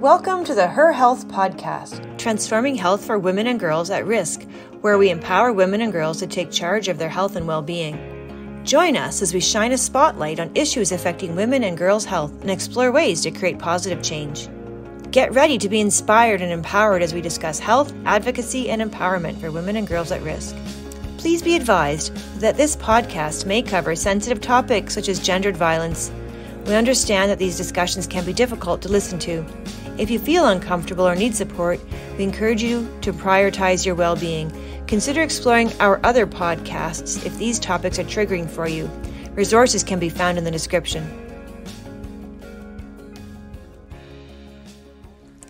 Welcome to the Her Health Podcast, transforming health for women and girls at risk, where we empower women and girls to take charge of their health and well-being. Join us as we shine a spotlight on issues affecting women and girls' health and explore ways to create positive change. Get ready to be inspired and empowered as we discuss health, advocacy, and empowerment for women and girls at risk. Please be advised that this podcast may cover sensitive topics such as gendered violence. We understand that these discussions can be difficult to listen to. If you feel uncomfortable or need support, we encourage you to prioritize your well-being. Consider exploring our other podcasts if these topics are triggering for you. Resources can be found in the description.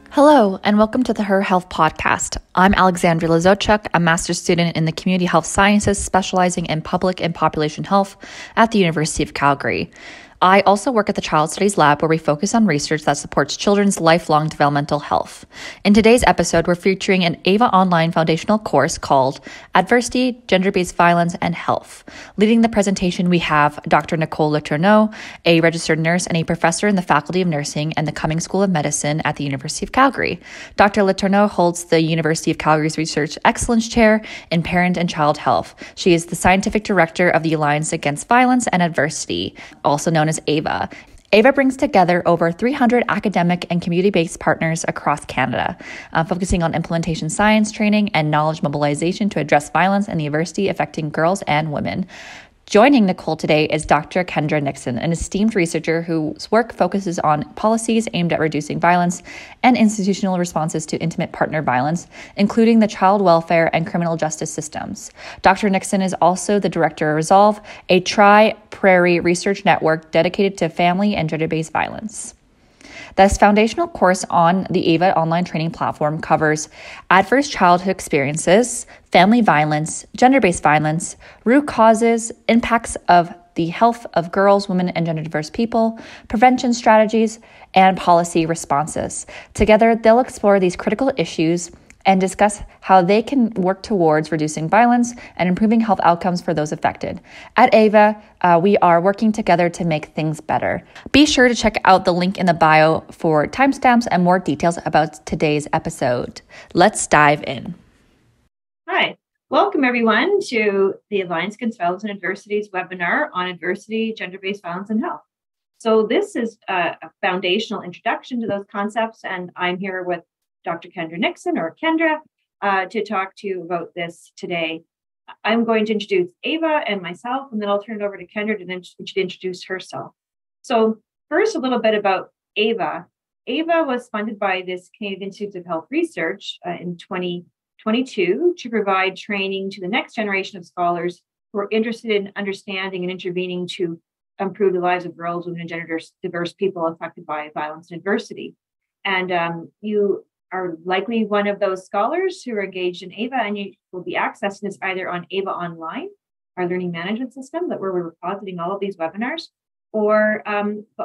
Hello, and welcome to the Her Health Podcast. I'm Alexandra Lazochuk, a master's student in the Community Health Sciences, specializing in public and population health at the University of Calgary. I also work at the Child Studies Lab, where we focus on research that supports children's lifelong developmental health. In today's episode, we're featuring an AVA online foundational course called Adversity, Gender-Based Violence, and Health. Leading the presentation, we have Dr. Nicole Letourneau, a registered nurse and a professor in the Faculty of Nursing and the Cummings School of Medicine at the University of Calgary. Dr. Letourneau holds the University of Calgary's Research Excellence Chair in Parent and Child Health. She is the scientific director of the Alliance Against Violence and Adversity, also known as AVA. AVA brings together over 300 academic and community-based partners across Canada, focusing on implementation science training and knowledge mobilization to address violence and the adversity affecting girls and women. Joining Nicole today is Dr. Kendra Nixon, an esteemed researcher whose work focuses on policies aimed at reducing violence and institutional responses to intimate partner violence, including the child welfare and criminal justice systems. Dr. Nixon is also the director of Resolve, a tri-prairie research network dedicated to family and gender-based violence. This foundational course on the AVA online training platform covers adverse childhood experiences, family violence, gender-based violence, root causes, impacts of the health of girls, women, and gender-diverse people, prevention strategies, and policy responses. Together, they'll explore these critical issues and discuss how they can work towards reducing violence and improving health outcomes for those affected. At AVA, we are working together to make things better. Be sure to check out the link in the bio for timestamps and more details about today's episode. Let's dive in. Hi, welcome everyone to the Alliance Against Violence and Adversity's webinar on adversity, gender-based violence, and health. So this is a foundational introduction to those concepts, and I'm here with Dr. Kendra Nixon, or Kendra, to talk to you about this today. I'm going to introduce Ava and myself, and then I'll turn it over to Kendra to introduce herself. So first, a little bit about Ava. Ava was funded by this Canadian Institute of Health Research in 2022 to provide training to the next generation of scholars who are interested in understanding and intervening to improve the lives of girls, women, and gender-diverse people affected by violence and adversity. And you are likely one of those scholars who are engaged in AVA, and you will be accessing this either on AVA Online, our learning management system where we're repositing all of these webinars, or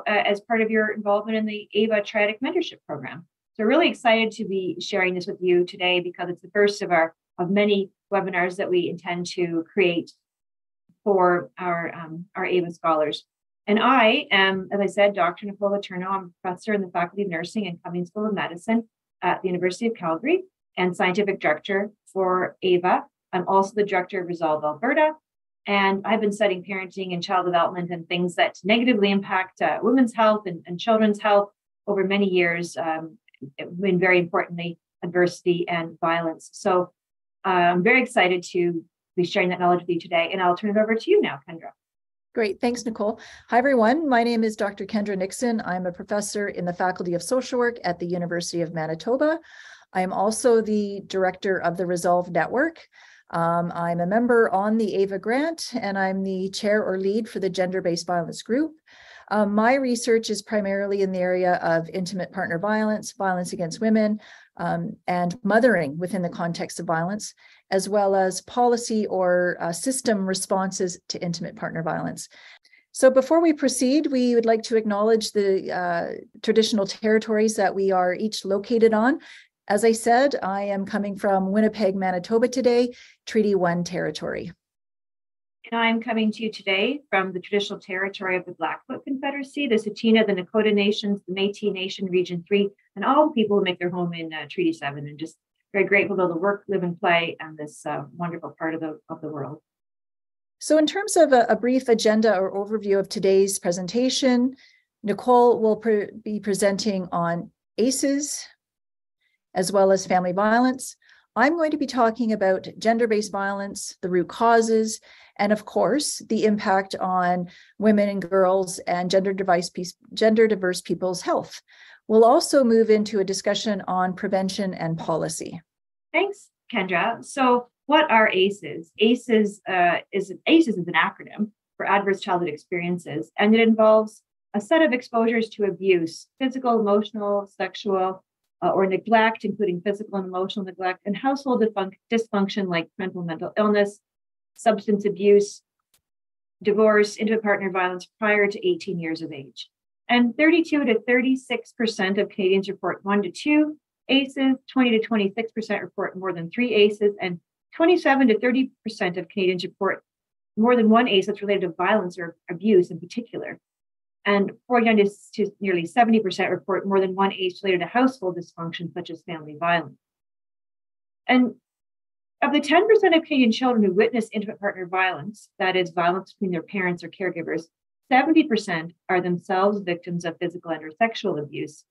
as part of your involvement in the AVA Triadic Mentorship Program. So really excited to be sharing this with you today because it's the first of many webinars that we intend to create for our AVA scholars. And I am, as I said, Dr. Nicole Letourneau. I'm a professor in the Faculty of Nursing and Cummings School of Medicine at the University of Calgary and scientific director for AVA. I'm also the director of Resolve Alberta, and I've been studying parenting and child development and things that negatively impact women's health and children's health over many years, and very importantly, adversity and violence. So I'm very excited to be sharing that knowledge with you today, and I'll turn it over to you now, Kendra. Great. Thanks, Nicole. Hi, everyone. My name is Dr. Kendra Nixon. I'm a professor in the Faculty of Social Work at the University of Manitoba. I am also the director of the Resolve Network. I'm a member on the AVA grant, and I'm the chair or lead for the Gender-Based Violence Group. My research is primarily in the area of intimate partner violence, violence against women, and mothering within the context of violence, as well as policy or system responses to intimate partner violence. So before we proceed, we would like to acknowledge the traditional territories that we are each located on. As I said, I am coming from Winnipeg, Manitoba today, Treaty 1 territory. And I'm coming to you today from the traditional territory of the Blackfoot Confederacy, the Tsuut'ina, the Nakota Nations, the Métis Nation, Region 3, and all the people who make their home in Treaty 7, and just very grateful to the work, live, and play and this wonderful part of the world. So in terms of a brief agenda or overview of today's presentation, Nicole will be presenting on ACEs, as well as family violence. I'm going to be talking about gender-based violence, the root causes, and of course, the impact on women and girls and gender-diverse people's health. We'll also move into a discussion on prevention and policy. Thanks, Kendra. So what are ACEs? ACEs is an acronym for Adverse Childhood Experiences, and it involves a set of exposures to abuse, physical, emotional, sexual, or neglect, including physical and emotional neglect, and household dysfunction like parental mental illness, substance abuse, divorce, intimate partner violence prior to 18 years of age. And 32 to 36% of Canadians report 1 to 2 ACEs, 20 to 26% report more than 3 ACEs, and 27 to 30% of Canadians report more than 1 ACE that's related to violence or abuse in particular. And 49 to nearly 70% report more than 1 ACE related to household dysfunction, such as family violence. And of the 10% of Canadian children who witness intimate partner violence, that is violence between their parents or caregivers, 70% are themselves victims of physical and or sexual abuse.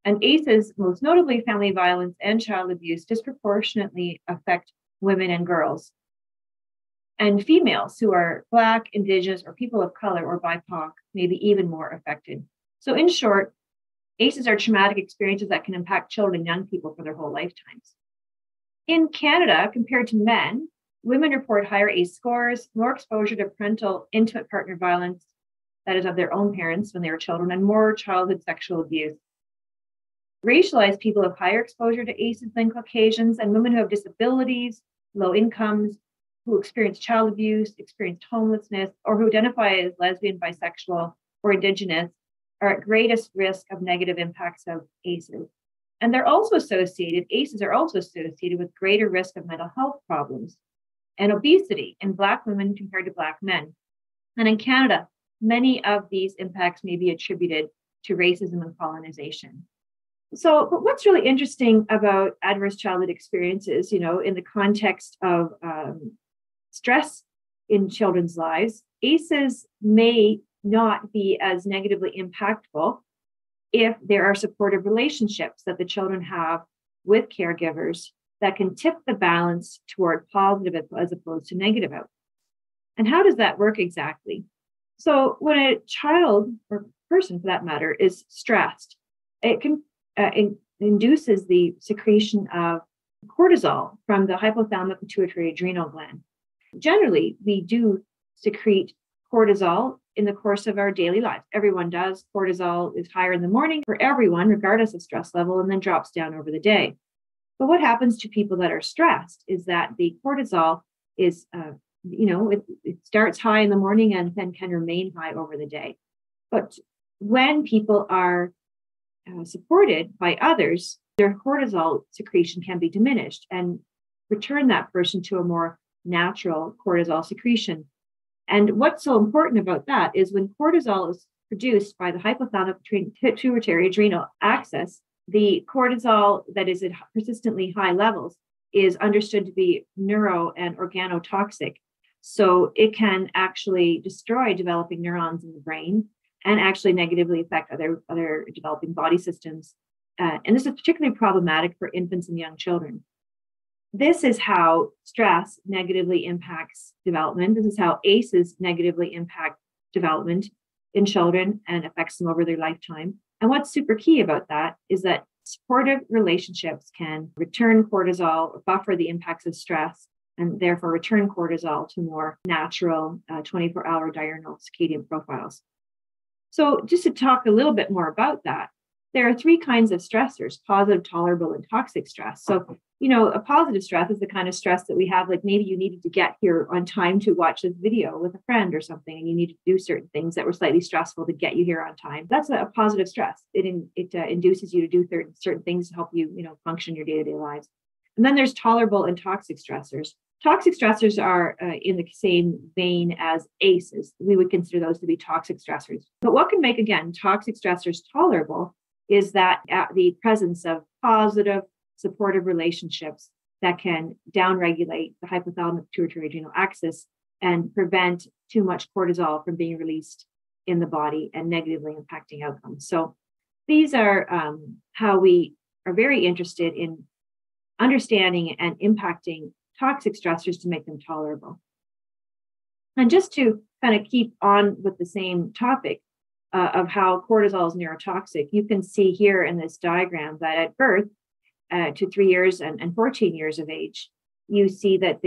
And ACEs, most notably family violence and child abuse, disproportionately affect women and girls. And females who are Black, Indigenous, or people of color or BIPOC may be even more affected. So in short, ACEs are traumatic experiences that can impact children and young people for their whole lifetimes. In Canada, compared to men, women report higher ACE scores, more exposure to parental intimate partner violence, that is of their own parents when they were children, and more childhood sexual abuse. Racialized people have higher exposure to ACEs than Caucasians, and women who have disabilities, low incomes, who experience child abuse, experienced homelessness, or who identify as lesbian, bisexual, or Indigenous are at greatest risk of negative impacts of ACEs. And ACEs are also associated with greater risk of mental health problems and obesity in Black women compared to Black men. And in Canada, many of these impacts may be attributed to racism and colonization. So, but what's really interesting about adverse childhood experiences, in the context of stress in children's lives, ACEs may not be as negatively impactful if there are supportive relationships that the children have with caregivers that can tip the balance toward positive as opposed to negative outcomes. And how does that work exactly? So when a child or person, for that matter, is stressed, it can induces the secretion of cortisol from the hypothalamic pituitary adrenal gland. Generally, we do secrete cortisol in the course of our daily lives. Everyone does. Cortisol is higher in the morning for everyone, regardless of stress level, and then drops down over the day. But what happens to people that are stressed is that the cortisol is, it starts high in the morning and then can remain high over the day. But when people are supported by others, their cortisol secretion can be diminished and return that person to a more natural cortisol secretion. And what's so important about that is when cortisol is produced by the hypothalamic pituitary adrenal axis, the cortisol that is at persistently high levels is understood to be neuro and organotoxic. So it can actually destroy developing neurons in the brain and actually negatively affect other developing body systems. And this is particularly problematic for infants and young children. This is how stress negatively impacts development. This is how ACEs negatively impact development in children and affects them over their lifetime. And what's super key about that is that supportive relationships can return cortisol, buffer the impacts of stress, and therefore return cortisol to more natural 24-hour diurnal circadian profiles. So just to talk a little bit more about that, there are 3 kinds of stressors: positive, tolerable, and toxic stress. So, a positive stress is the kind of stress that we have, like maybe you needed to get here on time to watch this video with a friend or something, and you need to do certain things that were slightly stressful to get you here on time. That's a positive stress. It induces you to do certain things to help you, function your day-to-day lives. And then there's tolerable and toxic stressors. Toxic stressors are in the same vein as ACEs. We would consider those to be toxic stressors. But what can make, again, toxic stressors tolerable is that the presence of positive, supportive relationships that can downregulate the hypothalamic pituitary adrenal axis and prevent too much cortisol from being released in the body and negatively impacting outcomes. So these are how we are very interested in understanding and impacting toxic stressors to make them tolerable. And just to kind of keep on with the same topic of how cortisol is neurotoxic, you can see here in this diagram that at birth, to 3 years and 14 years of age, you see that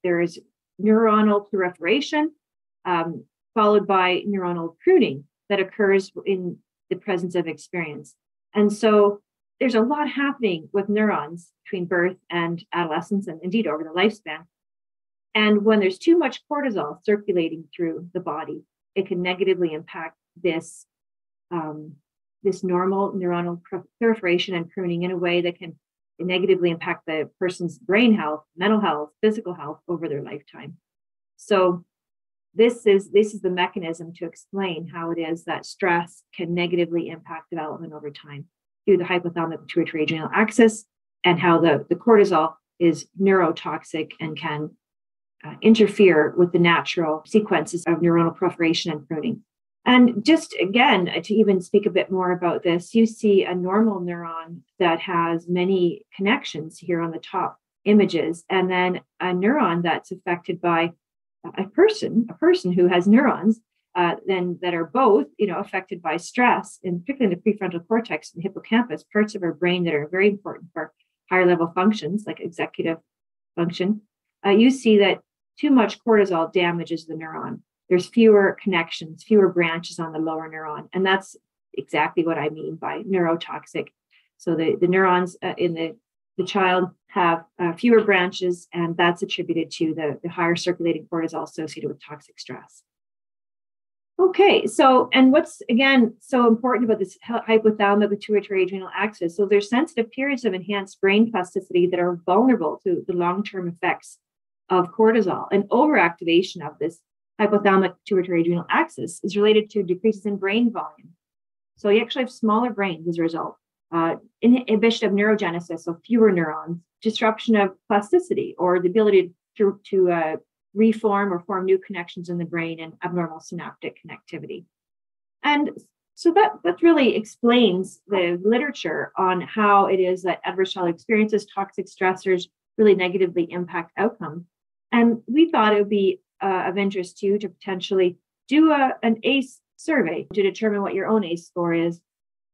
there is neuronal proliferation followed by neuronal pruning that occurs in the presence of experience. And so there's a lot happening with neurons between birth and adolescence, and indeed over the lifespan. And when there's too much cortisol circulating through the body, it can negatively impact this normal neuronal proliferation and pruning in a way that can negatively impact the person's brain health, mental health, physical health over their lifetime. So this is the mechanism to explain how it is that stress can negatively impact development over time through the hypothalamic pituitary adrenal axis, and how the cortisol is neurotoxic and can interfere with the natural sequences of neuronal proliferation and pruning. And just again, to even speak a bit more about this, you see a normal neuron that has many connections here on the top images, and then a neuron that's affected by a person who has neurons then that are both, affected by stress, and particularly in the prefrontal cortex and the hippocampus, parts of our brain that are very important for higher level functions like executive function. You see that too much cortisol damages the neuron. There's fewer connections, fewer branches on the lower neuron. And that's exactly what I mean by neurotoxic. So the neurons in the child have fewer branches, and that's attributed to the higher circulating cortisol associated with toxic stress. Okay, so, and what's again so important about this hypothalamic pituitary adrenal axis? So there's sensitive periods of enhanced brain plasticity that are vulnerable to the long-term effects of cortisol, and overactivation of this hypothalamic pituitary adrenal axis is related to decreases in brain volume. So you actually have smaller brains as a result. Inhibition of neurogenesis, so fewer neurons, disruption of plasticity, or the ability to reform or form new connections in the brain, and abnormal synaptic connectivity. And so that really explains the literature on how it is that adverse childhood experiences, toxic stressors really negatively impact outcomes. And we thought it would be of interest to you to potentially do an ACE survey to determine what your own ACE score is.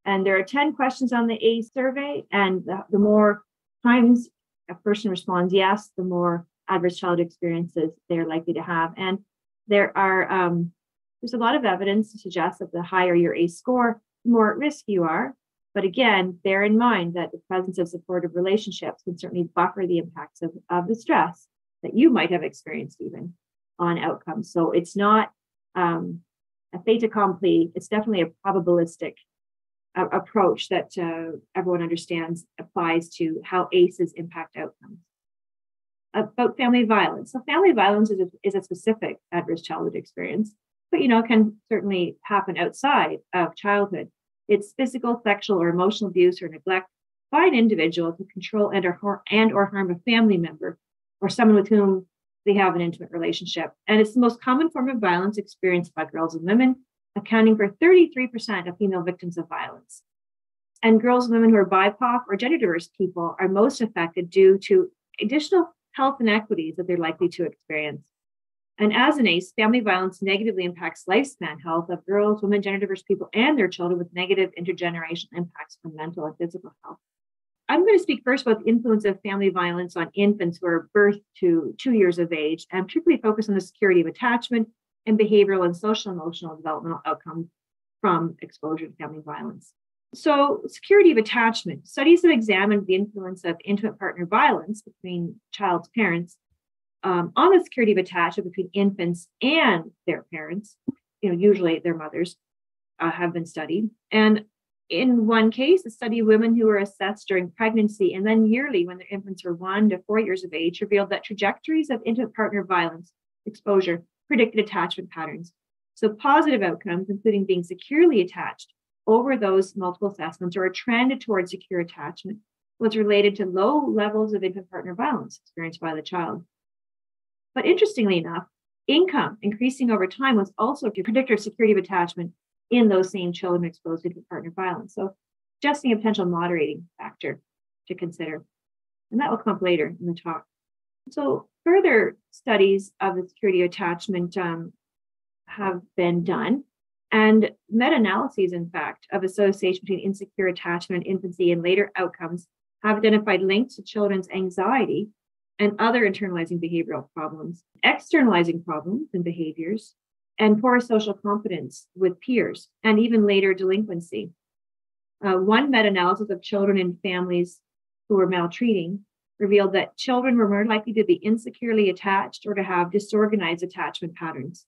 And there are 10 questions on the ACE survey, and the more times a person responds yes, the more adverse childhood experiences they're likely to have. And there's a lot of evidence to suggest that the higher your ACE score, the more at risk you are. But again, bear in mind that the presence of supportive relationships can certainly buffer the impacts of the stress that you might have experienced even on outcomes. So it's not a fait accompli. It's definitely a probabilistic approach that everyone understands applies to how ACEs impact outcomes. About family violence. So family violence is a specific adverse childhood experience, but can certainly happen outside of childhood. It's physical, sexual, or emotional abuse or neglect by an individual to control and or harm a family member or someone with whom they have an intimate relationship. And it's the most common form of violence experienced by girls and women, accounting for 33% of female victims of violence. And girls and women who are BIPOC or gender diverse people are most affected due to additional health inequities that they're likely to experience. And as an ACE, family violence negatively impacts lifespan health of girls, women, gender diverse people, and their children, with negative intergenerational impacts from mental and physical health. I'm going to speak first about the influence of family violence on infants who are birthed to 2 years of age, and particularly focus on the security of attachment and behavioral and social emotional developmental outcomes from exposure to family violence. So, security of attachment. Studies have examined the influence of intimate partner violence between child's parents on the security of attachment between infants and their parents. Usually their mothers have been studied. And in one case, a study of women who were assessed during pregnancy and then yearly when their infants were 1 to 4 years of age revealed that trajectories of intimate partner violence exposure predicted attachment patterns. So positive outcomes, including being securely attached, over those multiple assessments, or a trend towards secure attachment, was related to low levels of infant partner violence experienced by the child. But interestingly enough, income increasing over time was also a predictor of security of attachment in those same children exposed to infant partner violence. So suggesting a potential moderating factor to consider. And that will come up later in the talk. So further studies of the security of attachment have been done. And meta-analyses, in fact, of association between insecure attachment in infancy and later outcomes have identified links to children's anxiety and other internalizing behavioral problems, externalizing problems and behaviors, and poor social confidence with peers, and even later delinquency. One meta-analysis of children in families who were maltreating revealed that children were more likely to be insecurely attached or to have disorganized attachment patterns.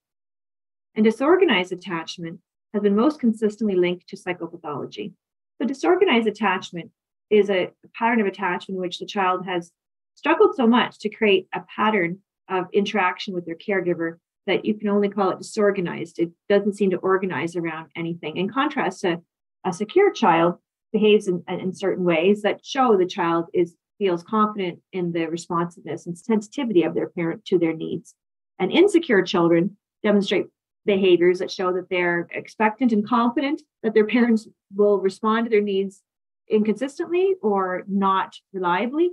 And disorganized attachment has been most consistently linked to psychopathology. So disorganized attachment is a pattern of attachment in which the child has struggled so much to create a pattern of interaction with their caregiver that you can only call it disorganized. It doesn't seem to organize around anything. In contrast to a secure child behaves in certain ways that show the child feels confident in the responsiveness and sensitivity of their parent to their needs. And insecure children demonstrate behaviors that show that they're expectant and confident that their parents will respond to their needs inconsistently or not reliably.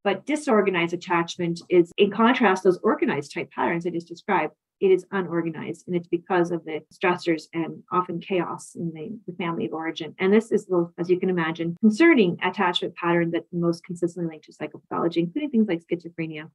But disorganized attachment is, in contrast, those organized type patterns I just described. It is unorganized, and it's because of the stressors and often chaos in the family of origin. And this is, as you can imagine, concerning attachment pattern that's most consistently linked to psychopathology, including things like schizophrenia.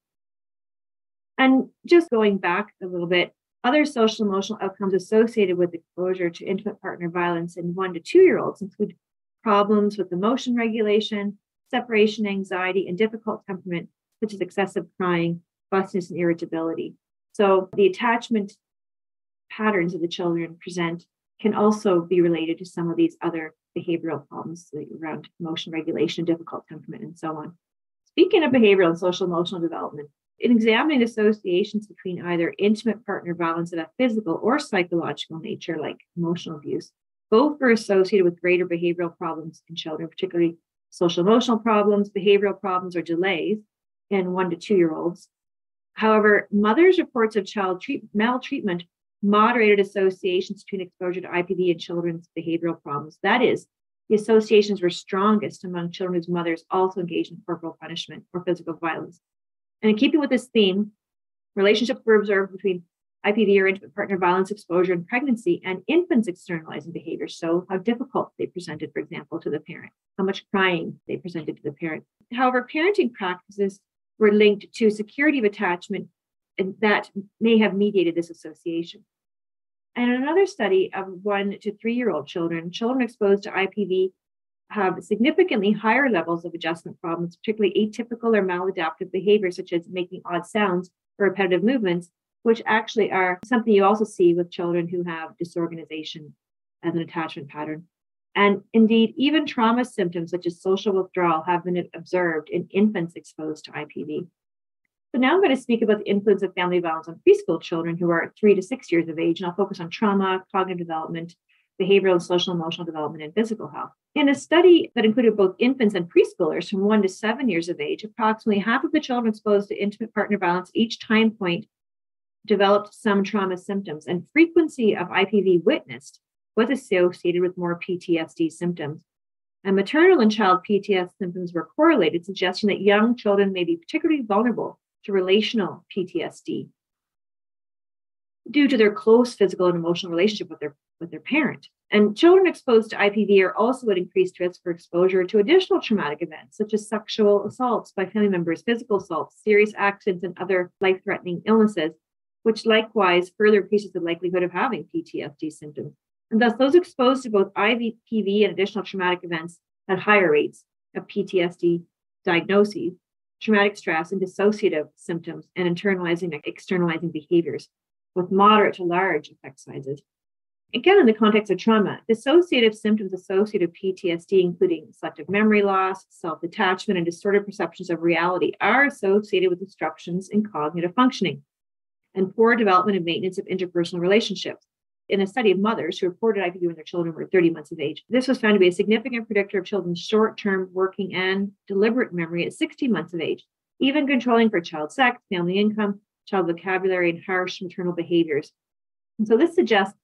And just going back a little bit, other social emotional outcomes associated with exposure to intimate partner violence in 1 to 2 year olds include problems with emotion regulation, separation anxiety, and difficult temperament, such as excessive crying, fussiness, and irritability. So the attachment patterns that the children present can also be related to some of these other behavioral problems around emotion regulation, difficult temperament, and so on. Speaking of behavioral and social emotional development, in examining associations between either intimate partner violence of a physical or psychological nature, like emotional abuse, both were associated with greater behavioral problems in children, particularly social emotional problems, behavioral problems, or delays in 1 to 2 year olds. However, mothers' reports of child maltreatment moderated associations between exposure to IPV and children's behavioral problems. That is, the associations were strongest among children whose mothers also engaged in corporal punishment or physical violence. And in keeping with this theme, relationships were observed between IPV or intimate partner violence exposure in pregnancy and infants externalizing behavior. So how difficult they presented, for example, to the parent, how much crying they presented to the parent. However, parenting practices were linked to security of attachment, and that may have mediated this association. And in another study of 1 to 3 year old children exposed to IPV have significantly higher levels of adjustment problems, particularly atypical or maladaptive behavior, such as making odd sounds or repetitive movements, which actually are something you also see with children who have disorganization as an attachment pattern. And indeed, even trauma symptoms such as social withdrawal have been observed in infants exposed to IPV. So now I'm going to speak about the influence of family violence on preschool children who are 3 to 6 years of age, and I'll focus on trauma, cognitive development, behavioral and social emotional development, and physical health. In a study that included both infants and preschoolers from 1 to 7 years of age, approximately half of the children exposed to intimate partner violence each time point developed some trauma symptoms, and frequency of IPV witnessed was associated with more PTSD symptoms. And maternal and child PTSD symptoms were correlated, suggesting that young children may be particularly vulnerable to relational PTSD due to their close physical and emotional relationship with their parent. And children exposed to IPV are also at increased risk for exposure to additional traumatic events, such as sexual assaults by family members, physical assaults, serious accidents, and other life-threatening illnesses, which likewise further increases the likelihood of having PTSD symptoms. And thus, those exposed to both IPV and additional traumatic events had higher rates of PTSD diagnoses, traumatic stress, and dissociative symptoms, and internalizing, externalizing behaviors with moderate to large effect sizes. Again, in the context of trauma, dissociative symptoms associated with PTSD, including selective memory loss, self-detachment, and distorted perceptions of reality, are associated with disruptions in cognitive functioning and poor development and maintenance of interpersonal relationships. in a study of mothers who reported IPV when their children were 30 months of age. This was found to be a significant predictor of children's short-term working and deliberate memory at 16 months of age, even controlling for child sex, family income, child vocabulary, and harsh maternal behaviors. And so this suggests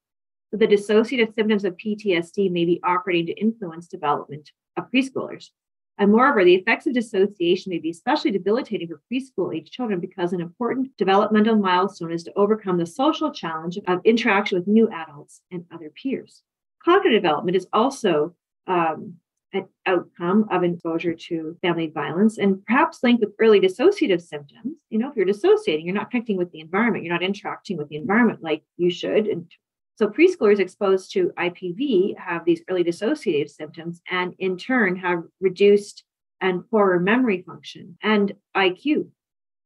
that the dissociative symptoms of PTSD may be operating to influence development of preschoolers. And moreover, the effects of dissociation may be especially debilitating for preschool age children because an important developmental milestone is to overcome the social challenge of interaction with new adults and other peers. Cognitive development is also an outcome of exposure to family violence and perhaps linked with early dissociative symptoms. If you're dissociating, you're not connecting with the environment, you're not interacting with the environment like you should. And so preschoolers exposed to IPV have these early dissociative symptoms and in turn have reduced and poorer memory function and IQ.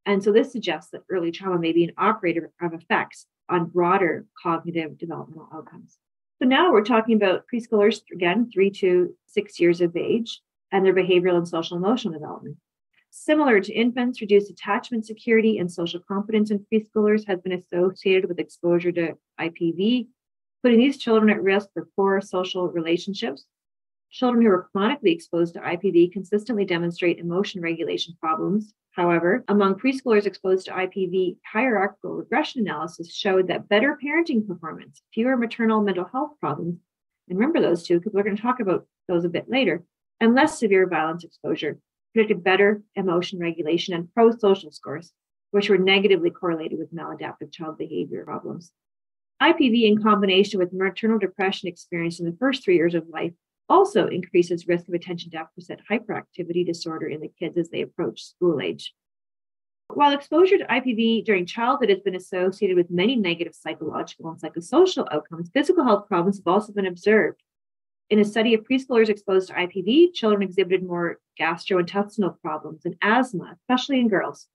And so this suggests that early trauma may be an operator of effects on broader cognitive developmental outcomes. So now we're talking about preschoolers, again, 3 to 6 years of age, and their behavioral and social emotional development. Similar to infants, reduced attachment security and social competence in preschoolers has been associated with exposure to IPV, putting these children at risk for poor social relationships. Children who are chronically exposed to IPV consistently demonstrate emotion regulation problems. However, among preschoolers exposed to IPV, hierarchical regression analysis showed that better parenting performance, fewer maternal mental health problems, and remember those two because we're going to talk about those a bit later, and less severe violence exposure predicted better emotion regulation and pro-social scores, which were negatively correlated with maladaptive child behavior problems. IPV in combination with maternal depression experienced in the first 3 years of life also increases risk of attention deficit hyperactivity disorder in the kids as they approach school age. While exposure to IPV during childhood has been associated with many negative psychological and psychosocial outcomes, physical health problems have also been observed. In a study of preschoolers exposed to IPV, children exhibited more gastrointestinal problems and asthma, especially in girls.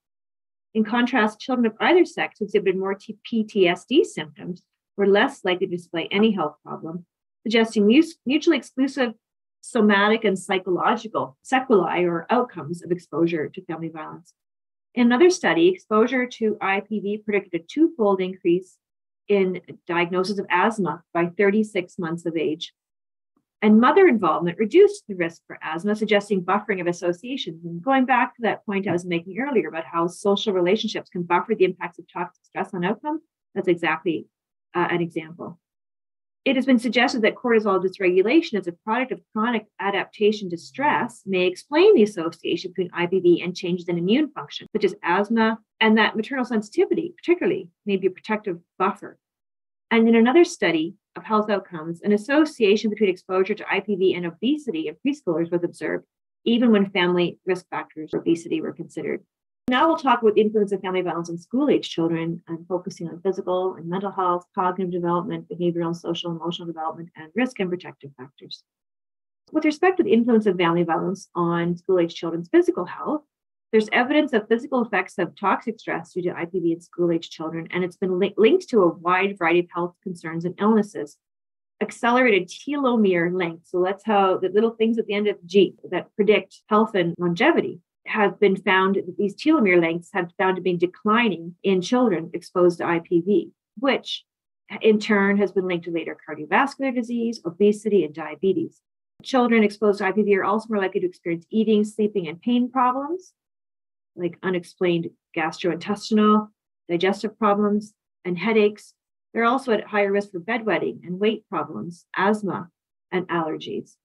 In contrast, children of either sex who exhibited more PTSD symptoms were less likely to display any health problem, suggesting mutually exclusive somatic and psychological sequelae or outcomes of exposure to family violence. In another study, exposure to IPV predicted a twofold increase in diagnosis of asthma by 36 months of age. And mother involvement reduced the risk for asthma, suggesting buffering of associations. And going back to that point I was making earlier about how social relationships can buffer the impacts of toxic stress on outcomes, that's exactly an example. It has been suggested that cortisol dysregulation as a product of chronic adaptation to stress may explain the association between IPV and changes in immune function, such as asthma, and that maternal sensitivity, particularly, may be a protective buffer. And in another study of health outcomes, an association between exposure to IPV and obesity in preschoolers was observed, even when family risk factors for obesity were considered. Now we'll talk about the influence of family violence on school-age children and focusing on physical and mental health, cognitive development, behavioral and social emotional development, and risk and protective factors. With respect to the influence of family violence on school-age children's physical health, there's evidence of physical effects of toxic stress due to IPV in school-age children, and it's been linked to a wide variety of health concerns and illnesses. Accelerated telomere length, so that's how the little things at the end of G that predict health and longevity, have been found that these telomere lengths have found to be declining in children exposed to IPV, which in turn has been linked to later cardiovascular disease, obesity, and diabetes. Children exposed to IPV are also more likely to experience eating, sleeping, and pain problems, like unexplained gastrointestinal, digestive problems, and headaches. They're also at higher risk for bedwetting and weight problems, asthma, and allergies.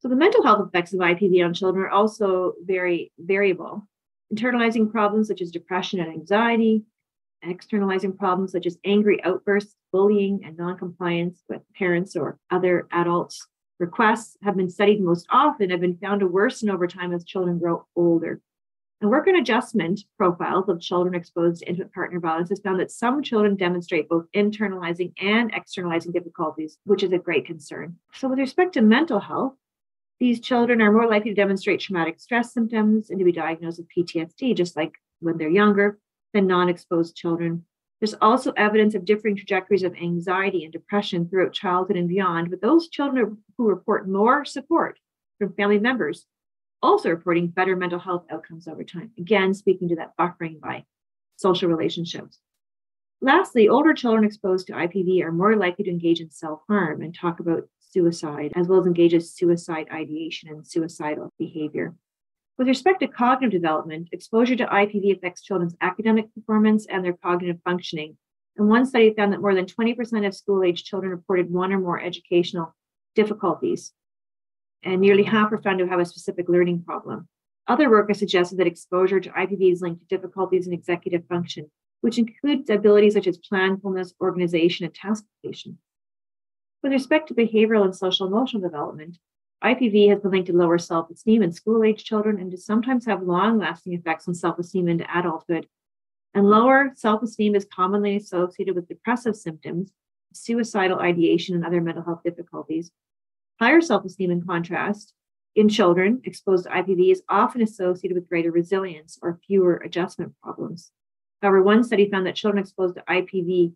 So the mental health effects of IPV on children are also very variable. Internalizing problems such as depression and anxiety, externalizing problems such as angry outbursts, bullying, and noncompliance with parents or other adults' requests have been studied most often, have been found to worsen over time as children grow older. And work on adjustment profiles of children exposed to intimate partner violence has found that some children demonstrate both internalizing and externalizing difficulties, which is a great concern. So with respect to mental health, these children are more likely to demonstrate traumatic stress symptoms and to be diagnosed with PTSD, just like when they're younger, than non-exposed children. There's also evidence of differing trajectories of anxiety and depression throughout childhood and beyond, but those children who report more support from family members also reporting better mental health outcomes over time. Again, speaking to that buffering by social relationships. Lastly, older children exposed to IPV are more likely to engage in self-harm and talk about suicide, as well as engage in suicide ideation and suicidal behavior. With respect to cognitive development, exposure to IPV affects children's academic performance and their cognitive functioning. And one study found that more than 20% of school-age children reported one or more educational difficulties, and nearly half were found to have a specific learning problem. Other work has suggested that exposure to IPV is linked to difficulties in executive function, which includes abilities such as planfulness, organization, and task completion. With respect to behavioral and social emotional development, IPV has been linked to lower self-esteem in school-age children and to sometimes have long-lasting effects on self-esteem into adulthood. And lower self-esteem is commonly associated with depressive symptoms, suicidal ideation, and other mental health difficulties. Higher self-esteem, in contrast, in children exposed to IPV is often associated with greater resilience or fewer adjustment problems. However, one study found that children exposed to IPV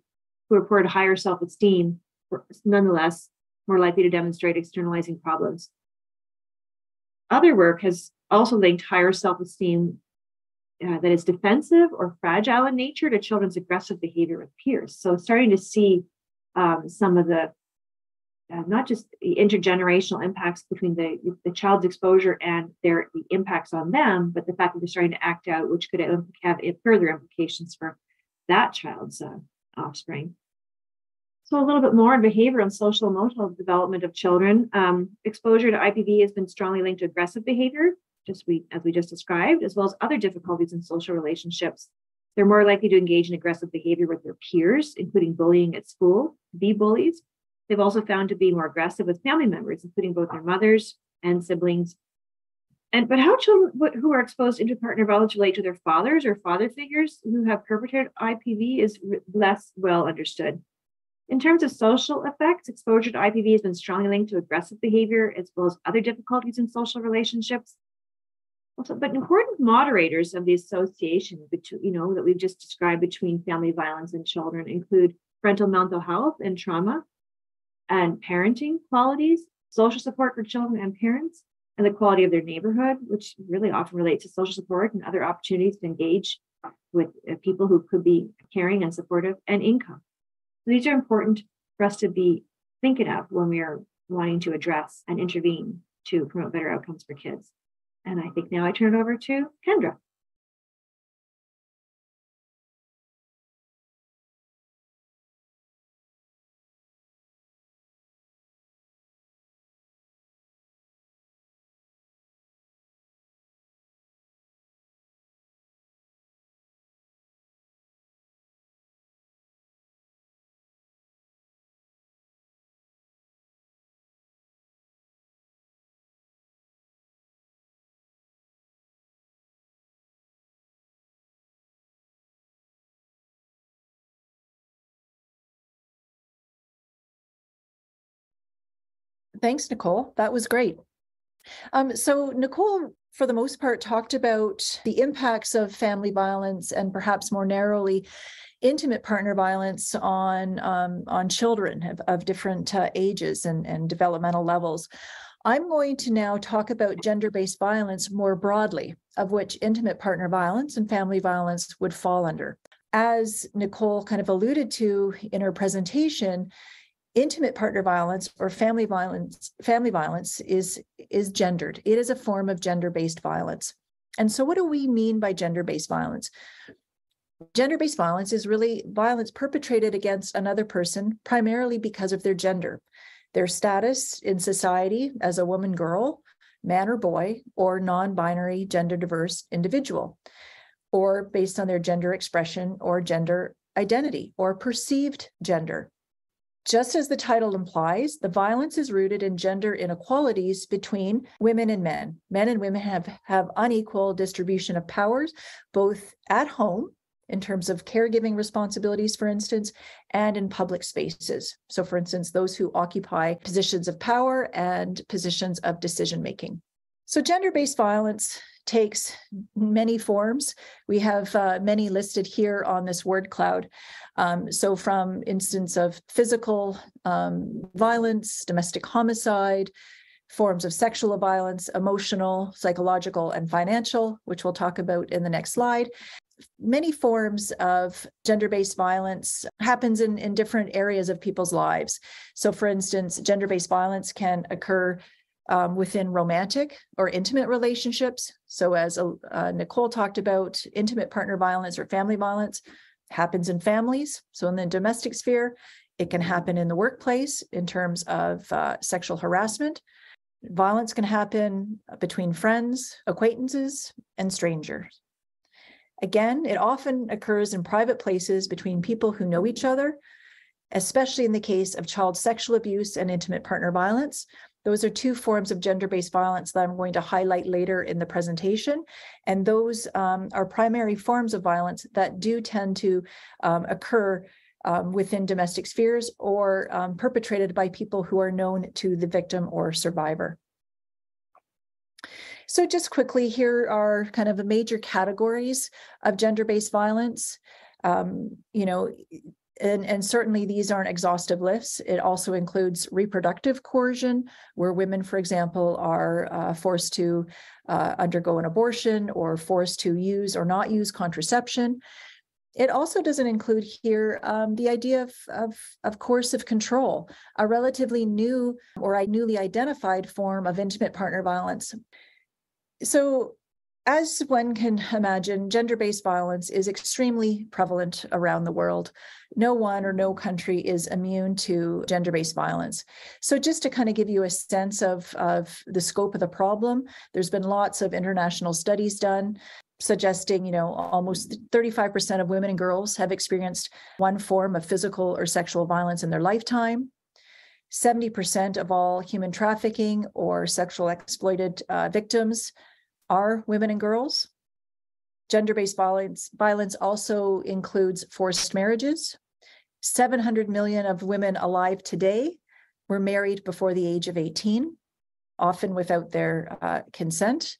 who reported higher self-esteem were nonetheless more likely to demonstrate externalizing problems. Other work has also linked higher self-esteem that is defensive or fragile in nature to children's aggressive behavior with peers. So starting to see some of the not just the intergenerational impacts between the child's exposure and the impacts on them, but the fact that they're starting to act out, which could have further implications for that child's offspring. So a little bit more on behavioral and social emotional development of children. Exposure to IPV has been strongly linked to aggressive behavior, as we just described, as well as other difficulties in social relationships. They're more likely to engage in aggressive behavior with their peers, including bullying at school, be bullies. They've also found to be more aggressive with family members, including both their mothers and siblings. But how children who are exposed to interpartner violence relate to their fathers or father figures who have perpetrated IPV is less well understood. In terms of social effects, exposure to IPV has been strongly linked to aggressive behavior as well as other difficulties in social relationships. But important moderators of the association between, that we've just described between family violence and children include parental mental health and trauma and parenting qualities, social support for children and parents, and the quality of their neighborhood, which really often relates to social support and other opportunities to engage with people who could be caring and supportive, and income. So these are important for us to be thinking of when we are wanting to address and intervene to promote better outcomes for kids. And I think now I turn it over to Kendra. Thanks, Nicole. That was great. So Nicole, for the most part, talked about the impacts of family violence and perhaps more narrowly, intimate partner violence on children of different ages and developmental levels. I'm going to now talk about gender-based violence more broadly, of which intimate partner violence and family violence would fall under. As Nicole kind of alluded to in her presentation, intimate partner violence or family violence is gendered. It is a form of gender-based violence. And so what do we mean by gender-based violence? Gender-based violence is really violence perpetrated against another person primarily because of their gender, their status in society as a woman, girl, man or boy, or non-binary gender diverse individual, or based on their gender expression or gender identity or perceived gender. Just as the title implies, the violence is rooted in gender inequalities between women and men. Men and women have unequal distribution of powers, both at home, in terms of caregiving responsibilities, for instance, and in public spaces. So, for instance, those who occupy positions of power and positions of decision-making. So gender-based violence takes many forms. We have many listed here on this word cloud. So from instance of physical violence, domestic homicide, forms of sexual violence, emotional, psychological, and financial, which we'll talk about in the next slide. many forms of gender-based violence happens in different areas of people's lives. So for instance, gender-based violence can occur within romantic or intimate relationships. So as Nicole talked about, intimate partner violence or family violence happens in families. So in the domestic sphere, it can happen in the workplace in terms of sexual harassment. Violence can happen between friends, acquaintances, and strangers. Again, it often occurs in private places between people who know each other, especially in the case of child sexual abuse and intimate partner violence. Those are two forms of gender-based violence that I'm going to highlight later in the presentation. And those are primary forms of violence that do tend to occur within domestic spheres or perpetrated by people who are known to the victim or survivor. So just quickly, here are kind of the major categories of gender-based violence. And certainly these aren't exhaustive lists. It also includes reproductive coercion, where women, for example, are forced to undergo an abortion or forced to use or not use contraception. It also doesn't include here the idea of coercive control, a relatively new or newly identified form of intimate partner violence. So, as one can imagine, gender-based violence is extremely prevalent around the world. No one or no country is immune to gender-based violence. So just to kind of give you a sense of the scope of the problem, there's been lots of international studies done suggesting, almost 35% of women and girls have experienced one form of physical or sexual violence in their lifetime. 70% of all human trafficking or sexual exploited victims are women and girls. Gender-based violence also includes forced marriages. 700 million of women alive today were married before the age of 18, often without their consent.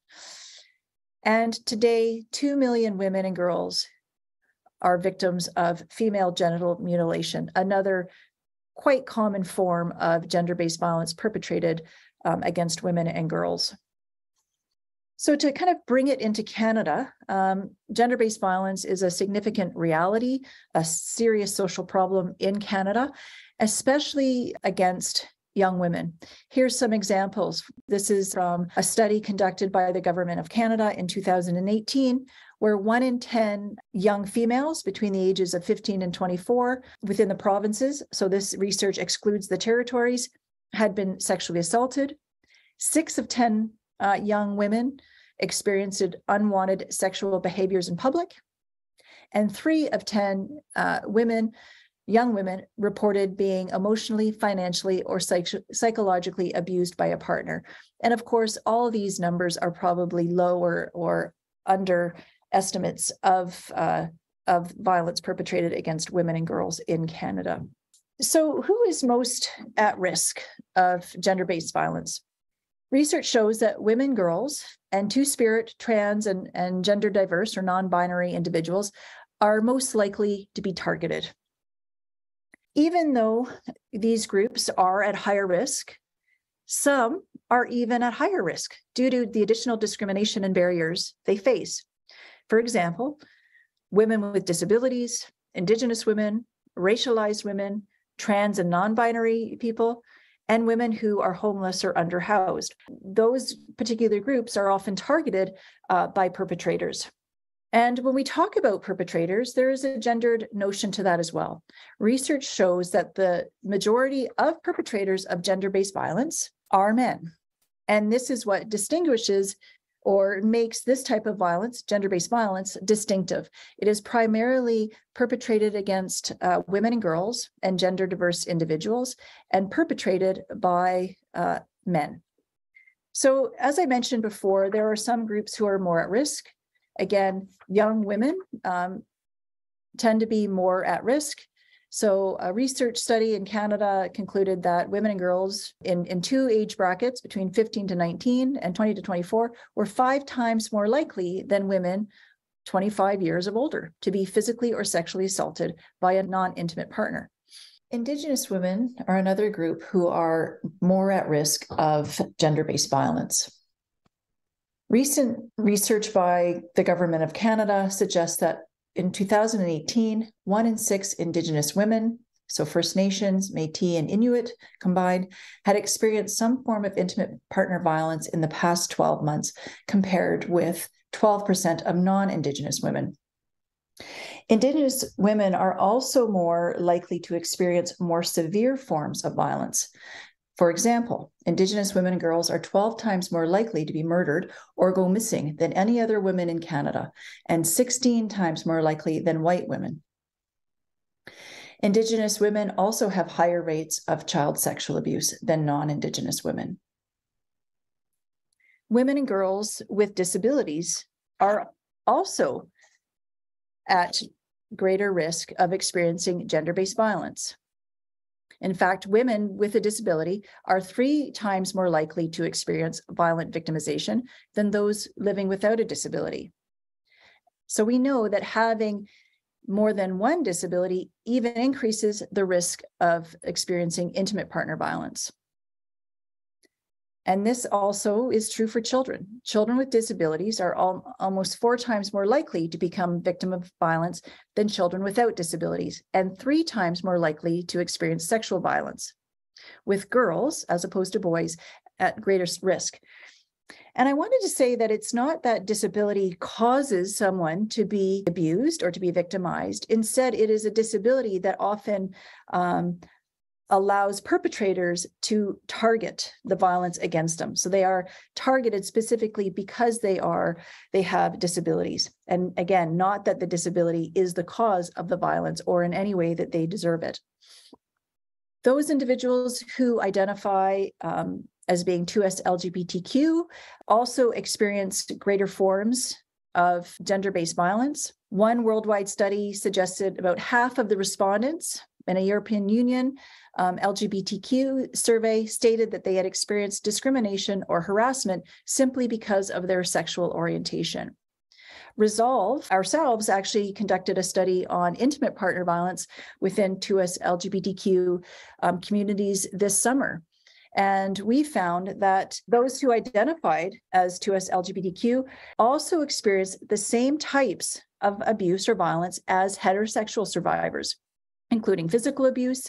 And today, 2 million women and girls are victims of female genital mutilation, another quite common form of gender-based violence perpetrated against women and girls. So to kind of bring it into Canada, gender-based violence is a significant reality, a serious social problem in Canada, especially against young women. Here's some examples. This is from a study conducted by the Government of Canada in 2018, where 1 in 10 young females between the ages of 15 and 24 within the provinces, so this research excludes the territories, had been sexually assaulted. 6 of 10 young women experienced unwanted sexual behaviors in public, and 3 of 10 young women reported being emotionally, financially, or psychologically abused by a partner. And of course, all these numbers are probably lower or underestimates of violence perpetrated against women and girls in Canada. So who is most at risk of gender-based violence? Research shows that women, girls, and two-spirit, trans, and gender diverse or non-binary individuals are most likely to be targeted. Even though these groups are at higher risk, some are even at higher risk due to the additional discrimination and barriers they face. For example, women with disabilities, Indigenous women, racialized women, trans and non-binary people, and women who are homeless or underhoused. Those particular groups are often targeted by perpetrators. And when we talk about perpetrators, there is a gendered notion to that as well. Research shows that the majority of perpetrators of gender-based violence are men. And this is what distinguishes or makes this type of violence, gender-based violence, distinctive. It is primarily perpetrated against women and girls and gender diverse individuals and perpetrated by men. So as I mentioned before, there are some groups who are more at risk. Again, young women tend to be more at risk. So a research study in Canada concluded that women and girls in 2 age brackets between 15 to 19 and 20 to 24 were 5 times more likely than women 25 years of older to be physically or sexually assaulted by a non-intimate partner. Indigenous women are another group who are more at risk of gender-based violence. Recent research by the Government of Canada suggests that in 2018, 1 in 6 Indigenous women, so First Nations, Métis, and Inuit combined, had experienced some form of intimate partner violence in the past 12 months, compared with 12% of non-Indigenous women. Indigenous women are also more likely to experience more severe forms of violence. For example, Indigenous women and girls are 12 times more likely to be murdered or go missing than any other women in Canada, and 16 times more likely than white women. Indigenous women also have higher rates of child sexual abuse than non-Indigenous women. Women and girls with disabilities are also at greater risk of experiencing gender-based violence. In fact, women with a disability are 3 times more likely to experience violent victimization than those living without a disability. So we know that having more than one disability even increases the risk of experiencing intimate partner violence. And this also is true for children. Children with disabilities are almost 4 times more likely to become victim of violence than children without disabilities, and 3 times more likely to experience sexual violence, with girls, as opposed to boys, at greater risk. And I wanted to say that it's not that disability causes someone to be abused or to be victimized. Instead, it is a disability that often allows perpetrators to target the violence against them. So they are targeted specifically because they have disabilities. And again, not that the disability is the cause of the violence or in any way that they deserve it. Those individuals who identify as being 2S LGBTQ also experience greater forms of gender-based violence. One worldwide study suggested about half of the respondents in a European Union LGBTQ survey stated that they had experienced discrimination or harassment simply because of their sexual orientation. Resolve ourselves actually conducted a study on intimate partner violence within 2S LGBTQ communities this summer. And we found that those who identified as 2S LGBTQ also experienced the same types of abuse or violence as heterosexual survivors, including physical abuse,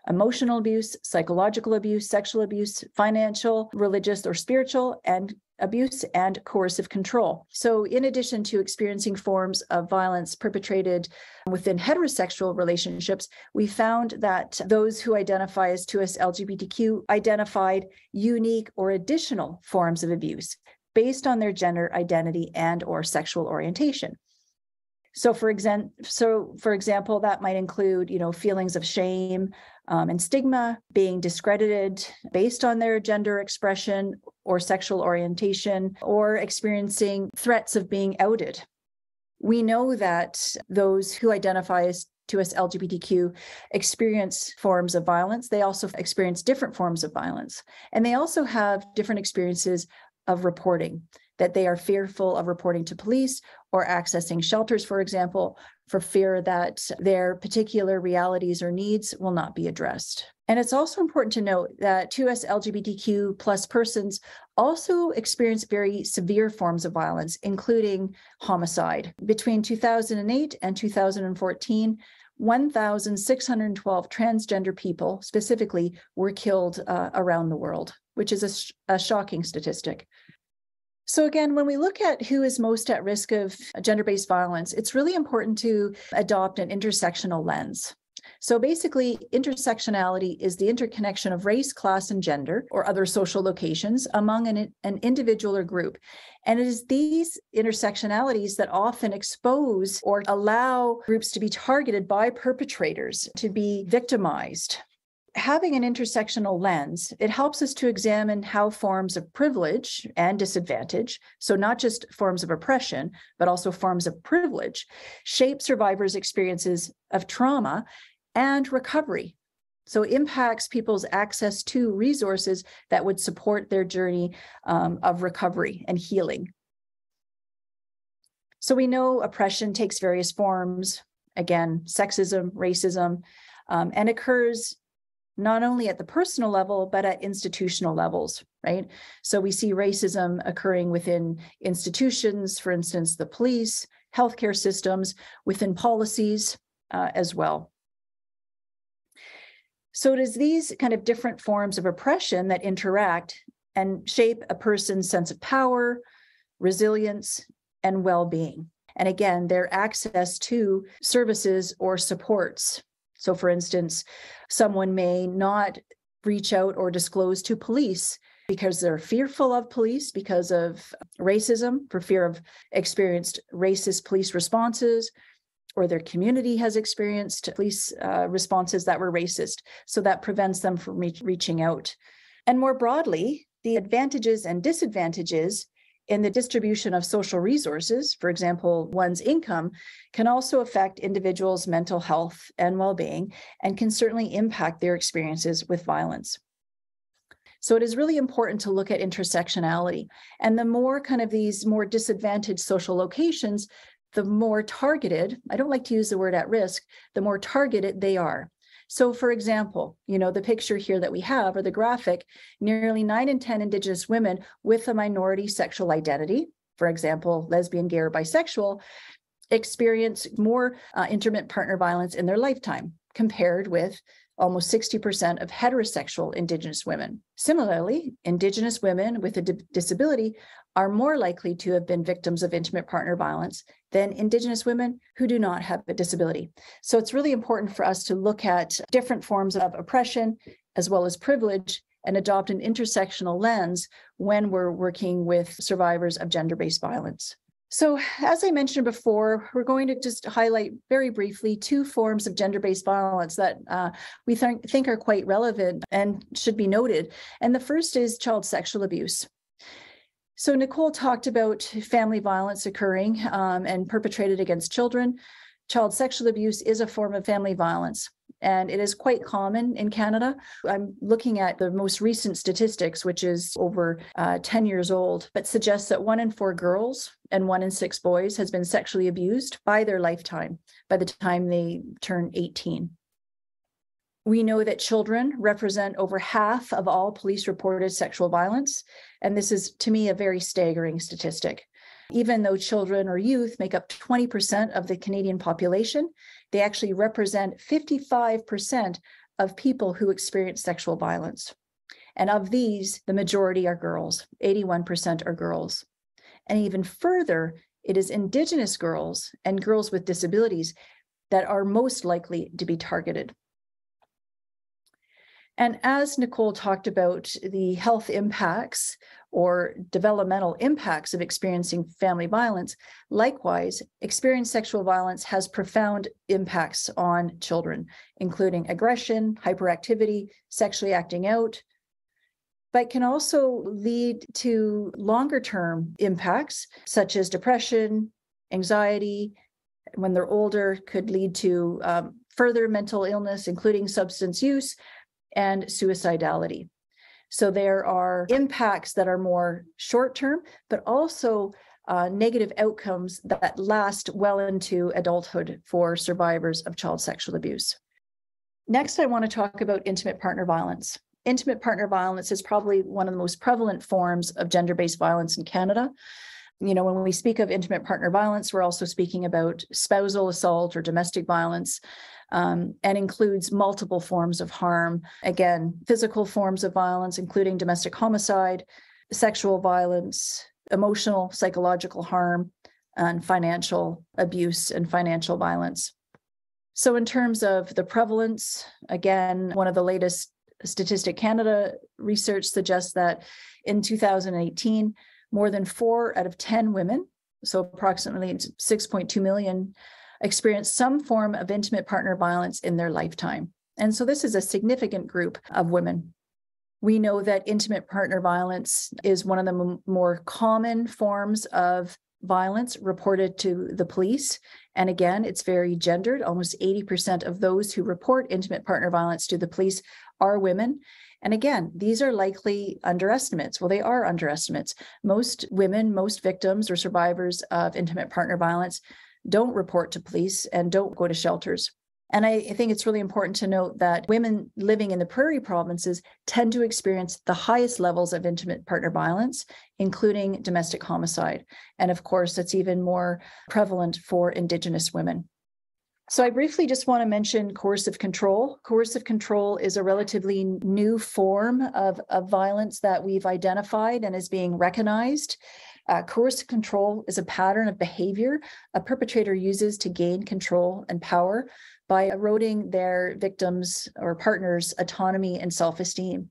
emotional abuse, psychological abuse, sexual abuse, financial, religious, or spiritual, and abuse and coercive control. So in addition to experiencing forms of violence perpetrated within heterosexual relationships, we found that those who identify as 2S LGBTQ identified unique or additional forms of abuse based on their gender identity and or sexual orientation. So for example, that might include, feelings of shame and stigma, being discredited based on their gender expression or sexual orientation, or experiencing threats of being outed. We know that those who identify as 2S LGBTQ experience forms of violence. They also experience different forms of violence, and they also have different experiences of reporting, that they are fearful of reporting to police or accessing shelters, for example, for fear that their particular realities or needs will not be addressed. And it's also important to note that 2S LGBTQ plus persons also experience very severe forms of violence, including homicide. Between 2008 and 2014, 1,612 transgender people specifically were killed around the world, which is a shocking statistic. So again, when we look at who is most at risk of gender-based violence, it's really important to adopt an intersectional lens. So basically, intersectionality is the interconnection of race, class, and gender, or other social locations, among an individual or group. And it is these intersectionalities that often expose or allow groups to be targeted by perpetrators, to be victimized. Having an intersectional lens, it helps us to examine how forms of privilege and disadvantage, so not just forms of oppression, but also forms of privilege, shape survivors' experiences of trauma and recovery. So it impacts people's access to resources that would support their journey of recovery and healing. So we know oppression takes various forms, again, sexism, racism, and occurs not only at the personal level, but at institutional levels. right? So we see racism occurring within institutions, for instance, the police, healthcare systems, within policies as well. So it is these kind of different forms of oppression that interact and shape a person's sense of power, resilience, and well-being. And again, their access to services or supports. So for instance, someone may not reach out or disclose to police because they're fearful of police because of racism, for fear of experienced racist police responses, or their community has experienced police responses that were racist. So that prevents them from reaching out. And more broadly, the advantages and disadvantages in the distribution of social resources, for example, one's income, can also affect individuals' mental health and well-being and can certainly impact their experiences with violence. So it is really important to look at intersectionality. And the more kind of these more disadvantaged social locations, the more targeted, I don't like to use the word at risk, the more targeted they are. So for example, the picture here that we have, or the graphic, nearly 9 in 10 Indigenous women with a minority sexual identity, for example, lesbian, gay, or bisexual, experience more intimate partner violence in their lifetime, compared with almost 60% of heterosexual Indigenous women. Similarly, Indigenous women with a disability are more likely to have been victims of intimate partner violence than Indigenous women who do not have a disability. So it's really important for us to look at different forms of oppression as well as privilege and adopt an intersectional lens when we're working with survivors of gender-based violence. So as I mentioned before, we're going to just highlight very briefly 2 forms of gender-based violence that we think are quite relevant and should be noted. And the first is child sexual abuse. So Nicole talked about family violence occurring and perpetrated against children. Child sexual abuse is a form of family violence, and it is quite common in Canada. I'm looking at the most recent statistics, which is over 10 years old, but suggests that 1 in 4 girls and 1 in 6 boys has been sexually abused by their lifetime, by the time they turn 18. We know that children represent over half of all police-reported sexual violence, and this is, to me, a very staggering statistic. Even though children or youth make up 20% of the Canadian population, they actually represent 55% of people who experience sexual violence. And of these, the majority are girls, 81% are girls. And even further, it is Indigenous girls and girls with disabilities that are most likely to be targeted. And as Nicole talked about the health impacts or developmental impacts of experiencing family violence, likewise, experiencing sexual violence has profound impacts on children, including aggression, hyperactivity, sexually acting out, but can also lead to longer-term impacts such as depression, anxiety. When they're older, could lead to further mental illness, including substance use and suicidality. So there are impacts that are more short-term, but also negative outcomes that last well into adulthood for survivors of child sexual abuse. Next, I want to talk about intimate partner violence. Intimate partner violence is probably one of the most prevalent forms of gender-based violence in Canada. When we speak of intimate partner violence, we're also speaking about spousal assault or domestic violence, and includes multiple forms of harm. Again, physical forms of violence, including domestic homicide, sexual violence, emotional, psychological harm, and financial abuse and financial violence. So in terms of the prevalence, again, one of the latest Statistic Canada research suggests that in 2018, more than 4 out of 10 women, so approximately 6.2 million, experienced some form of intimate partner violence in their lifetime. And so this is a significant group of women. We know that intimate partner violence is one of the more common forms of violence reported to the police. And again, it's very gendered. Almost 80% of those who report intimate partner violence to the police are women. And again, these are likely underestimates. Well, they are underestimates. Most women, most victims or survivors of intimate partner violence don't report to police and don't go to shelters. And I think it's really important to note that women living in the prairie provinces tend to experience the highest levels of intimate partner violence, including domestic homicide. And of course, that's even more prevalent for Indigenous women. So I briefly just want to mention coercive control. Coercive control is a relatively new form of violence that we've identified and is being recognized. Coercive control is a pattern of behavior a perpetrator uses to gain control and power by eroding their victims' or partner's autonomy and self-esteem.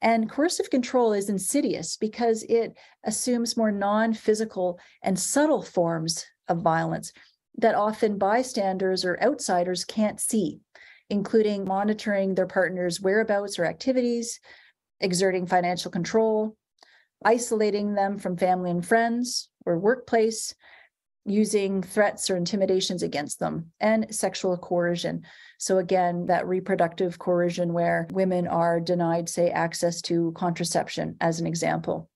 And coercive control is insidious because it assumes more non-physical and subtle forms of violence that often bystanders or outsiders can't see, including monitoring their partner's whereabouts or activities, exerting financial control, isolating them from family and friends or workplace, using threats or intimidations against them, and sexual coercion. So again, that reproductive coercion where women are denied, say, access to contraception, as an example.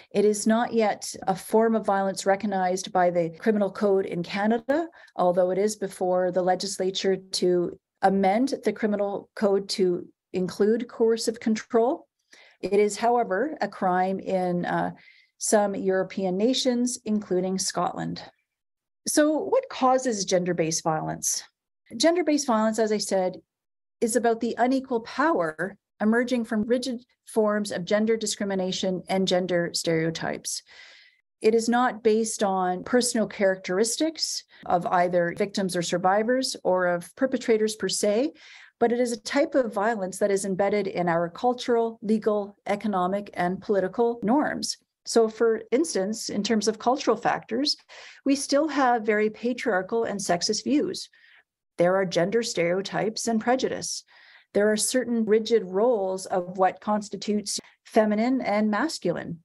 It is not yet a form of violence recognized by the criminal code in Canada, although it is before the legislature to amend the criminal code to include coercive control. It is, however, a crime in some European nations, including Scotland. So what causes gender-based violence? Gender-based violence, as I said, is about the unequal power emerging from rigid forms of gender discrimination and gender stereotypes. It is not based on personal characteristics of either victims or survivors or of perpetrators per se, but it is a type of violence that is embedded in our cultural, legal, economic, and political norms. So for instance, in terms of cultural factors, we still have very patriarchal and sexist views. There are gender stereotypes and prejudice. There are certain rigid roles of what constitutes feminine and masculine.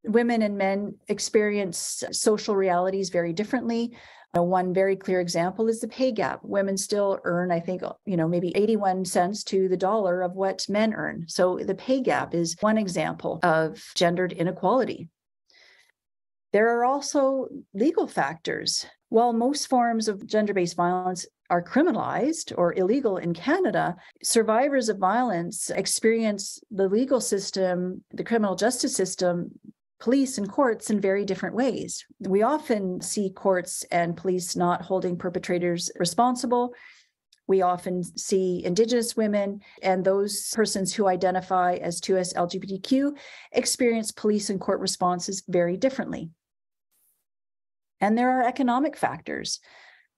Women and men experience social realities very differently. One very clear example is the pay gap. Women still earn, I think, maybe 81 cents to the dollar of what men earn. So the pay gap is one example of gendered inequality. There are also legal factors. While most forms of gender-based violence are criminalized or illegal in Canada, survivors of violence experience the legal system, the criminal justice system, police and courts in very different ways. We often see courts and police not holding perpetrators responsible. We often see Indigenous women and those persons who identify as 2S LGBTQ experience police and court responses very differently. And there are economic factors.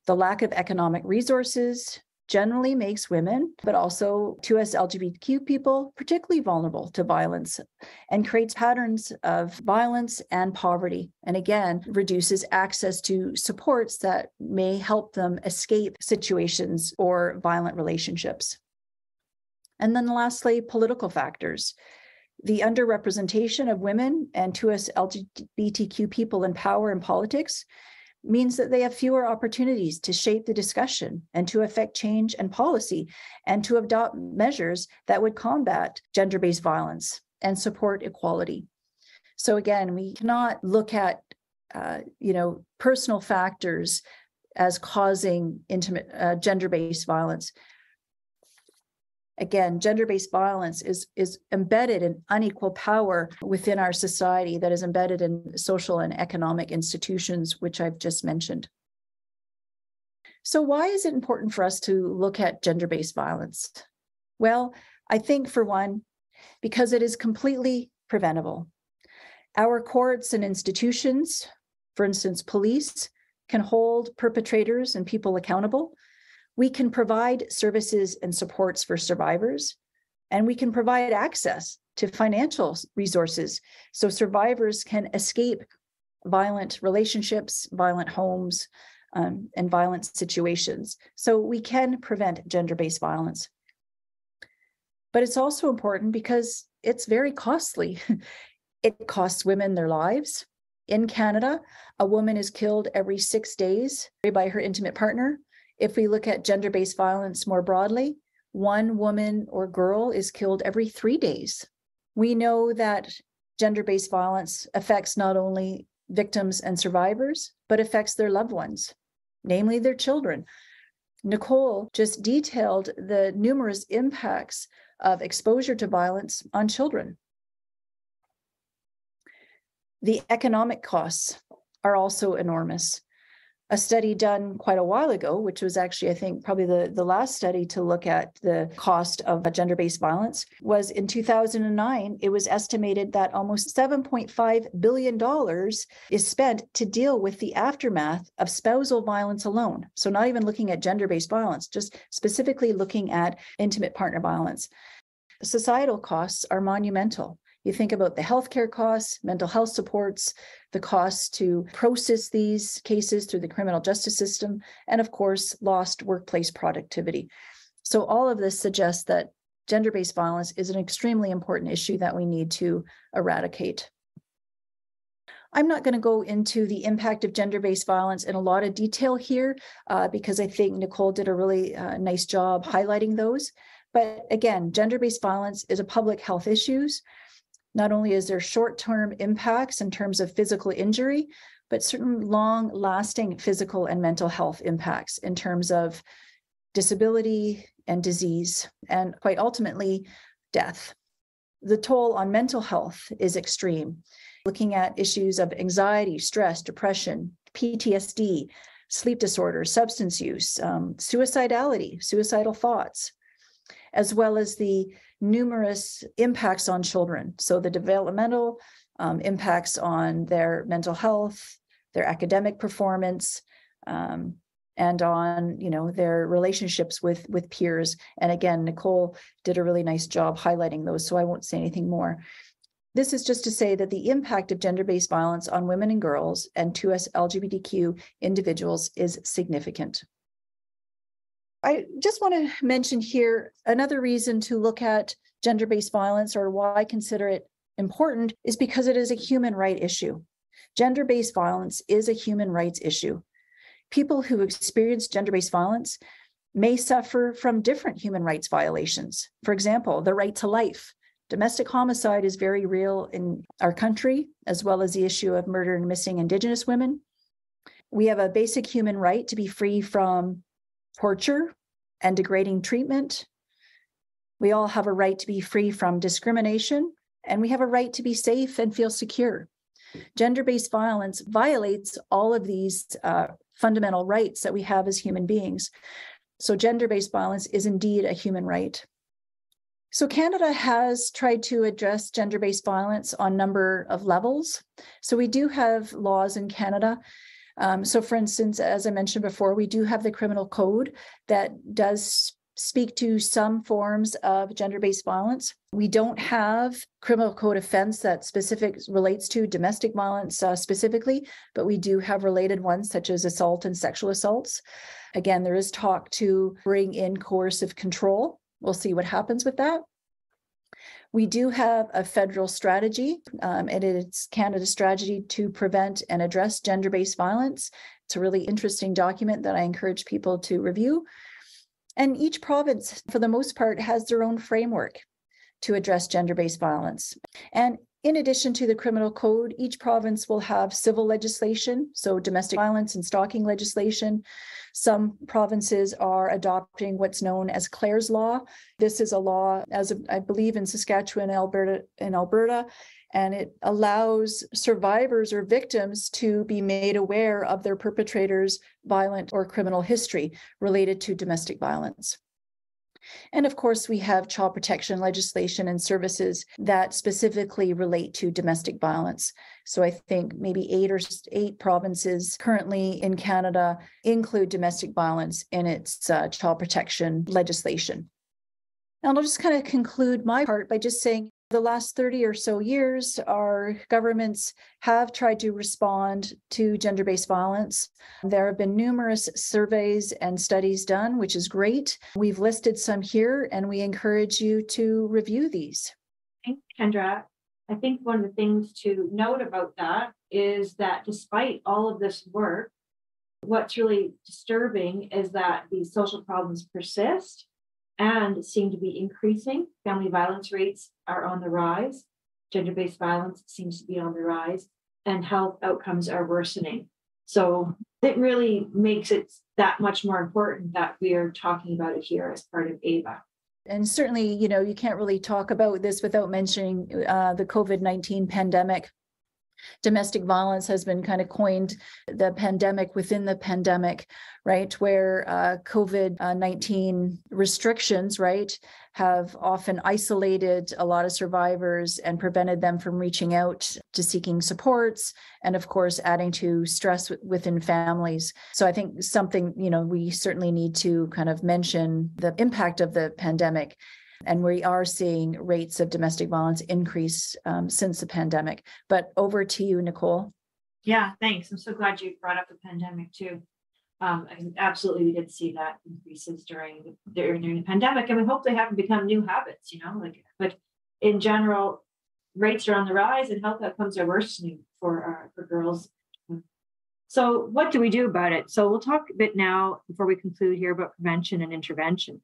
The lack of economic resources generally makes women, but also 2S LGBTQ people, particularly vulnerable to violence and creates patterns of violence and poverty. And again, reduces access to supports that may help them escape situations or violent relationships. And then lastly, political factors. The underrepresentation of women and 2S LGBTQ people in power and politics means that they have fewer opportunities to shape the discussion and to affect change and policy and to adopt measures that would combat gender-based violence and support equality. So again, we cannot look at personal factors as causing intimate gender-based violence. Again, gender-based violence is embedded in unequal power within our society that is embedded in social and economic institutions, which I've just mentioned. So why is it important for us to look at gender-based violence? Well, I think for one, because it is completely preventable. Our courts and institutions, for instance, police, can hold perpetrators and people accountable. We can provide services and supports for survivors, and we can provide access to financial resources so survivors can escape violent relationships, violent homes, and violent situations. So we can prevent gender-based violence. But it's also important because it's very costly. It costs women their lives. In Canada, a woman is killed every 6 days by her intimate partner. If we look at gender-based violence more broadly, one woman or girl is killed every 3 days. We know that gender-based violence affects not only victims and survivors, but affects their loved ones, namely their children. Nicole just detailed the numerous impacts of exposure to violence on children. The economic costs are also enormous. A study done quite a while ago, which was actually, I think, probably the last study to look at the cost of gender-based violence, was in 2009. It was estimated that almost $7.5 billion is spent to deal with the aftermath of spousal violence alone. So not even looking at gender-based violence, just specifically looking at intimate partner violence. Societal costs are monumental. You think about the healthcare costs, mental health supports, the costs to process these cases through the criminal justice system, and of course, lost workplace productivity. So all of this suggests that gender-based violence is an extremely important issue that we need to eradicate. I'm not going to go into the impact of gender-based violence in a lot of detail here because I think Nicole did a really nice job highlighting those. But again, gender-based violence is a public health issue. Not only is there short-term impacts in terms of physical injury, but certain long-lasting physical and mental health impacts in terms of disability and disease, and quite ultimately, death. The toll on mental health is extreme. Looking at issues of anxiety, stress, depression, PTSD, sleep disorders, substance use, suicidality, suicidal thoughts, as well as the numerous impacts on children. So the developmental impacts on their mental health, their academic performance, and on their relationships with peers. And again, Nicole did a really nice job highlighting those, so I won't say anything more. This is just to say that the impact of gender-based violence on women and girls and to us LGBTQ individuals is significant. I just want to mention here another reason to look at gender-based violence, or why I consider it important, is because it is a human right issue. Gender-based violence is a human rights issue. People who experience gender-based violence may suffer from different human rights violations. For example, the right to life. Domestic homicide is very real in our country, as well as the issue of murder and missing Indigenous women. We have a basic human right to be free from torture and degrading treatment. We all have a right to be free from discrimination, and we have a right to be safe and feel secure. Gender-based violence violates all of these fundamental rights that we have as human beings. So gender-based violence is indeed a human right. So Canada has tried to address gender-based violence on a number of levels. So we do have laws in Canada. So for instance, as I mentioned before, we do have the criminal code that does speak to some forms of gender-based violence. We don't have criminal code offense that relates to domestic violence specifically, but we do have related ones such as assault and sexual assaults. Again, there is talk to bring in coercive control. We'll see what happens with that. We do have a federal strategy, and it's Canada's strategy to prevent and address gender-based violence. It's a really interesting document that I encourage people to review. And each province, for the most part, has their own framework to address gender-based violence. And in addition to the criminal code, each province will have civil legislation, so domestic violence and stalking legislation. Some provinces are adopting what's known as Clare's Law. This is a law, as I believe, in Saskatchewan and Alberta, and it allows survivors or victims to be made aware of their perpetrators' violent or criminal history related to domestic violence. And of course, we have child protection legislation and services that specifically relate to domestic violence. So I think maybe eight provinces currently in Canada include domestic violence in its child protection legislation. And I'll just kind of conclude my part by just saying the last 30 or so years, our governments have tried to respond to gender-based violence. There have been numerous surveys and studies done, which is great. We've listed some here, and we encourage you to review these. Thanks, Kendra. I think one of the things to note about that is that despite all of this work, what's really disturbing is that these social problems persist and seem to be increasing. Family violence rates are on the rise. Gender-based violence seems to be on the rise, and health outcomes are worsening. So it really makes it that much more important that we are talking about it here as part of AVA. And certainly, you can't really talk about this without mentioning the COVID-19 pandemic. Domestic violence has been kind of coined the pandemic within the pandemic, right? Where COVID-19 restrictions, right, have often isolated a lot of survivors and prevented them from reaching out to seeking supports, and of course, adding to stress within families. So I think something, we certainly need to kind of mention the impact of the pandemic. And we are seeing rates of domestic violence increase since the pandemic. But over to you, Nicole. Yeah, thanks. I'm so glad you brought up the pandemic too. Absolutely, we did see that increases during the pandemic, and we hope they haven't become new habits. But in general, rates are on the rise, and health outcomes are worsening for girls. So, what do we do about it? So, we'll talk a bit now before we conclude here about prevention and intervention.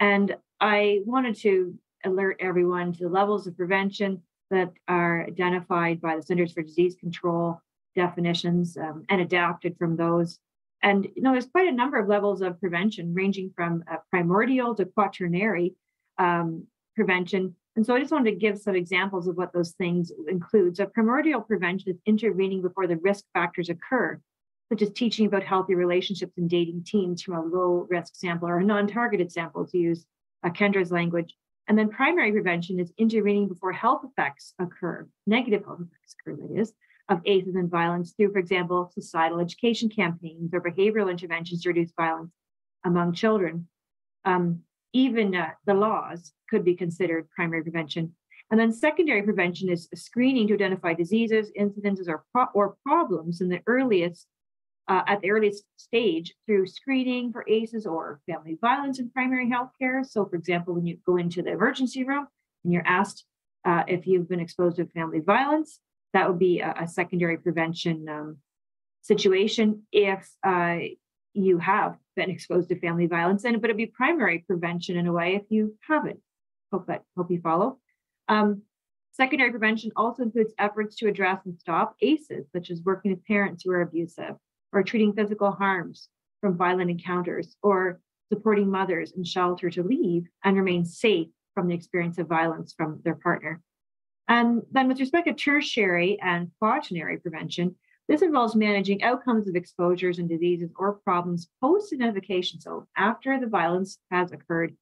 And I wanted to alert everyone to the levels of prevention that are identified by the Centers for Disease Control definitions and adapted from those. And, there's quite a number of levels of prevention ranging from primordial to quaternary prevention. And so I just wanted to give some examples of what those things include. So primordial prevention is intervening before the risk factors occur, such as teaching about healthy relationships and dating teens from a low-risk sample or a non-targeted sample, to use Kendra's language. And then primary prevention is intervening before health effects occur, negative health effects occur, that is, of ACEs and violence through, for example, societal education campaigns or behavioral interventions to reduce violence among children. Even the laws could be considered primary prevention. And then secondary prevention is screening to identify diseases, incidences, or problems in the at the earliest stage through screening for ACEs or family violence in primary health care. So, for example, when you go into the emergency room and you're asked if you've been exposed to family violence, that would be a secondary prevention situation. If you have been exposed to family violence, but it'd be primary prevention in a way if you haven't. Hope you follow. Secondary prevention also includes efforts to address and stop ACEs, such as working with parents who are abusive, or treating physical harms from violent encounters, or supporting mothers in shelter to leave and remain safe from the experience of violence from their partner. And then with respect to tertiary and quaternary prevention, this involves managing outcomes of exposures and diseases or problems post-identification, so after the violence has occurred,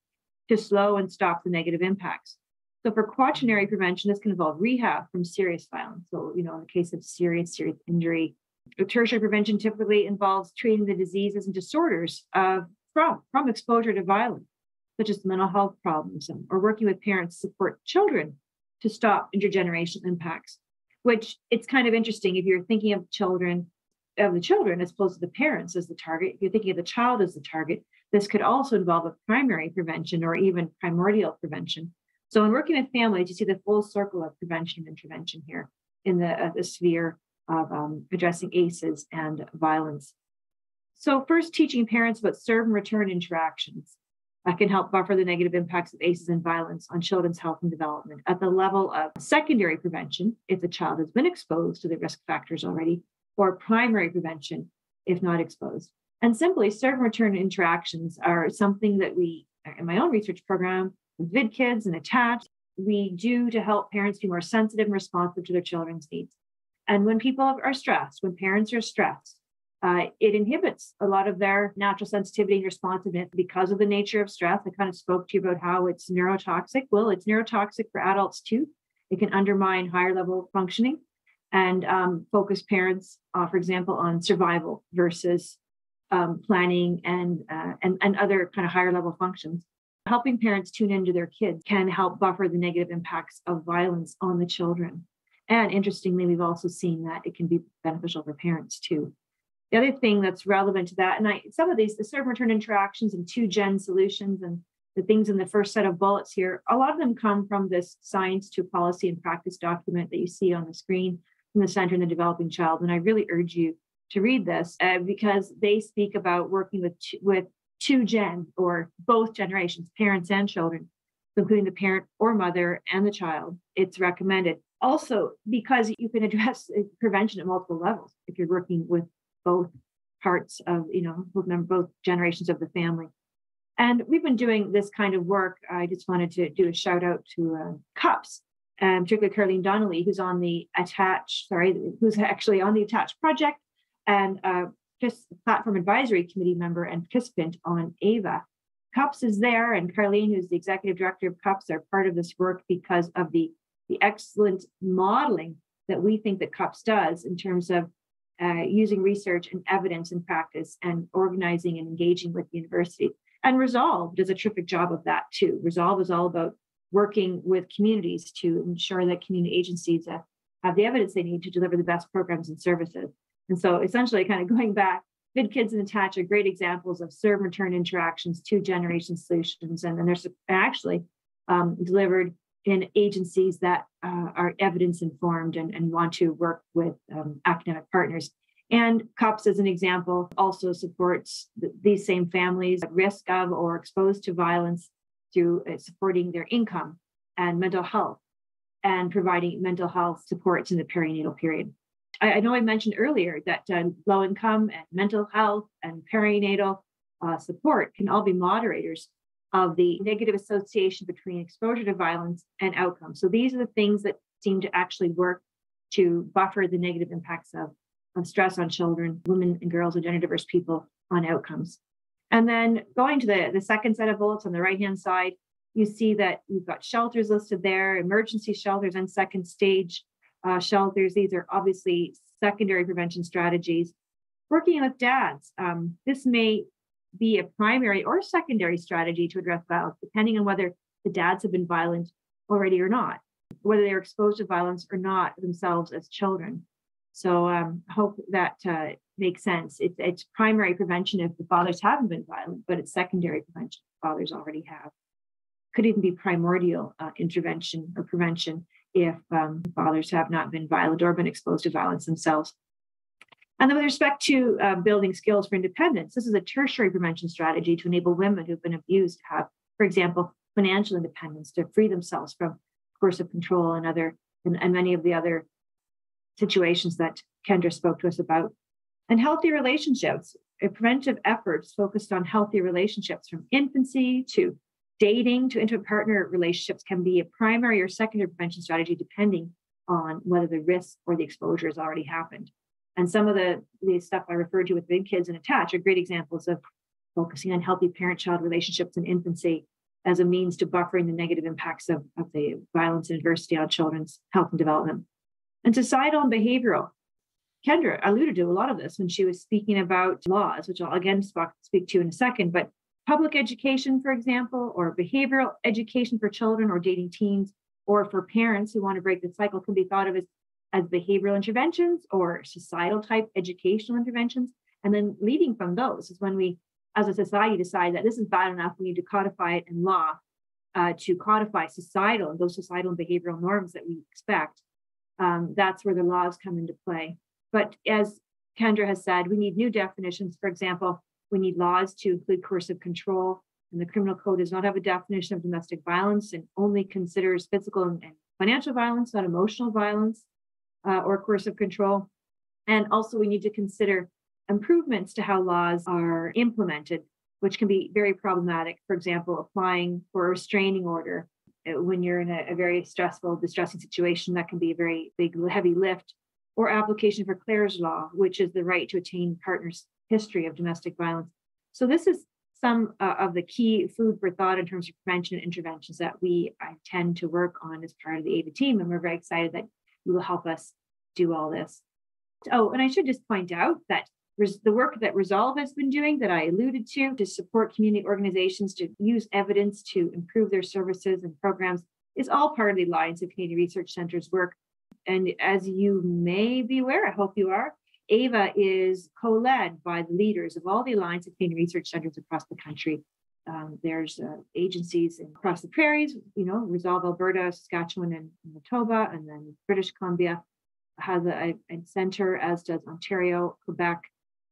to slow and stop the negative impacts. So for quaternary prevention, this can involve rehab from serious violence. So, in the case of serious injury, tertiary prevention typically involves treating the diseases and disorders from exposure to violence, such as mental health problems, or working with parents to support children to stop intergenerational impacts, which it's kind of interesting if you're thinking of the children as opposed to the parents as the target. If you're thinking of the child as the target, this could also involve a primary prevention or even primordial prevention. So in working with families, you see the full circle of prevention and intervention here in the sphere of addressing ACEs and violence. So first, teaching parents about serve and return interactions can help buffer the negative impacts of ACEs and violence on children's health and development. At the level of secondary prevention, if the child has been exposed to the risk factors already, or primary prevention, if not exposed. And simply, serve and return interactions are something that we, in my own research program, with VidKids and Attached, we do to help parents be more sensitive and responsive to their children's needs. And when people are stressed, when parents are stressed, it inhibits a lot of their natural sensitivity and responsiveness because of the nature of stress. I kind of spoke to you about how it's neurotoxic. Well, it's neurotoxic for adults too. It can undermine higher level functioning and focus parents, for example, on survival versus planning and other kind of higher level functions. Helping parents tune into their kids can help buffer the negative impacts of violence on the children. And interestingly, we've also seen that it can be beneficial for parents too. The other thing that's relevant to that, and some of these, the serve and return interactions and 2-gen solutions and the things in the first set of bullets here, a lot of them come from this Science to Policy and Practice document that you see on the screen from the Center in the Developing Child. And I really urge you to read this because they speak about working with 2-gen or both generations, parents and children, including the parent or mother and the child. It's recommended. Also, because you can address prevention at multiple levels if you're working with both parts of, both generations of the family. And we've been doing this kind of work. I just wanted to do a shout out to CUPS, particularly Caroline Donnelly, who's actually on the Attach project, and just Platform Advisory Committee member and participant on AVA. CUPS is there, and Caroline, who's the executive director of CUPS, are part of this work because of the excellent modeling that we think that CUPS does in terms of using research and evidence and practice and organizing and engaging with the university. And Resolve does a terrific job of that too. Resolve is all about working with communities to ensure that community agencies have the evidence they need to deliver the best programs and services. And so essentially kind of going back, Good Kids and Attach are great examples of serve and return interactions, 2-generation solutions, and then they're actually delivered in agencies that are evidence informed and want to work with academic partners. And CUPS, as an example, also supports these same families at risk of or exposed to violence through supporting their income and mental health and providing mental health supports in the perinatal period. I know I mentioned earlier that low income and mental health and perinatal support can all be moderators of the negative association between exposure to violence and outcomes. So these are the things that seem to actually work to buffer the negative impacts of stress on children, women and girls, and gender diverse people on outcomes. And then going to the second set of bullets on the right-hand side, you see that we've got shelters listed there, emergency shelters and second stage shelters. These are obviously secondary prevention strategies. Working with dads, this may be a primary or secondary strategy to address violence, depending on whether the dads have been violent already or not, whether they're exposed to violence or not themselves as children. So hope that makes sense. It's primary prevention if the fathers haven't been violent, but it's secondary prevention if fathers already have. Could even be primordial intervention or prevention if fathers have not been violent or been exposed to violence themselves. And then with respect to building skills for independence, this is a tertiary prevention strategy to enable women who've been abused to have, for example, financial independence, to free themselves from coercive control and many of the other situations that Kendra spoke to us about. And healthy relationships, preventive efforts focused on healthy relationships from infancy to dating to intimate partner relationships can be a primary or secondary prevention strategy depending on whether the risk or the exposure has already happened. And some of the stuff I referred to with Big Kids and Attach are great examples of focusing on healthy parent-child relationships in infancy as a means to buffering the negative impacts of the violence and adversity on children's health and development. And societal and behavioral. Kendra alluded to a lot of this when she was speaking about laws, which I'll again speak to in a second, but public education, for example, or behavioral education for children or dating teens, or for parents who want to break the cycle can be thought of as behavioral interventions or societal type educational interventions. And then leading from those is when we, as a society, decide that this is bad enough, we need to codify it in law to codify those societal and behavioral norms that we expect. That's where the laws come into play. But as Kendra has said, we need new definitions. For example, we need laws to include coercive control, and the criminal code does not have a definition of domestic violence and only considers physical and financial violence, not emotional violence or coercive control. And also we need to consider improvements to how laws are implemented, which can be very problematic. For example, applying for a restraining order when you're in a very stressful, distressing situation, that can be a very big, heavy lift, or application for Clare's Law, which is the right to attain partner's history of domestic violence. So this is some of the key food for thought in terms of prevention and interventions that we intend to work on as part of the AVA team. And we're very excited that you will help us do all this. Oh, and I should just point out that the work that Resolve has been doing that I alluded to support community organizations to use evidence to improve their services and programs is all part of the Alliance of Canadian Research Centres work. And as you may be aware, I hope you are, AVA is co-led by the leaders of all the Alliance of Canadian Research Centres across the country. There's agencies across the prairies, Resolve Alberta, Saskatchewan, and Manitoba, and then British Columbia has a centre, as does Ontario, Quebec,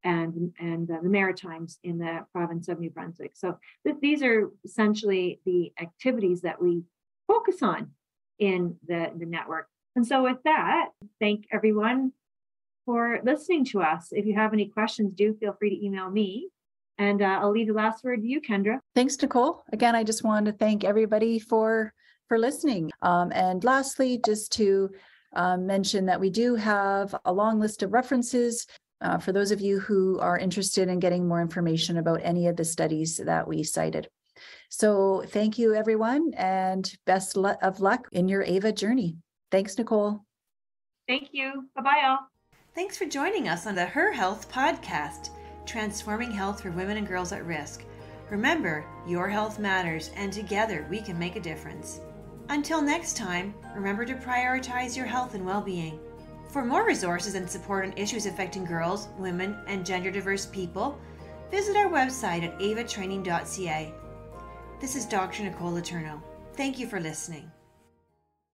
and the Maritimes in the province of New Brunswick. So these are essentially the activities that we focus on in the network. And so with that, thank everyone for listening to us. If you have any questions, do feel free to email me. And I'll leave the last word to you, Kendra. Thanks, Nicole. Again, I just wanted to thank everybody for listening. And lastly, just to mention that we do have a long list of references for those of you who are interested in getting more information about any of the studies that we cited. So thank you, everyone, and best of luck in your AVA journey. Thanks, Nicole. Thank you. Bye-bye, all. Thanks for joining us on the Her Health podcast, transforming health for women and girls at risk. Remember, your health matters, and together we can make a difference. Until next time, remember to prioritize your health and well-being. For more resources and support on issues affecting girls, women, and gender-diverse people, visit our website at avatraining.ca. This is Dr. Nicole Letourneau. Thank you for listening.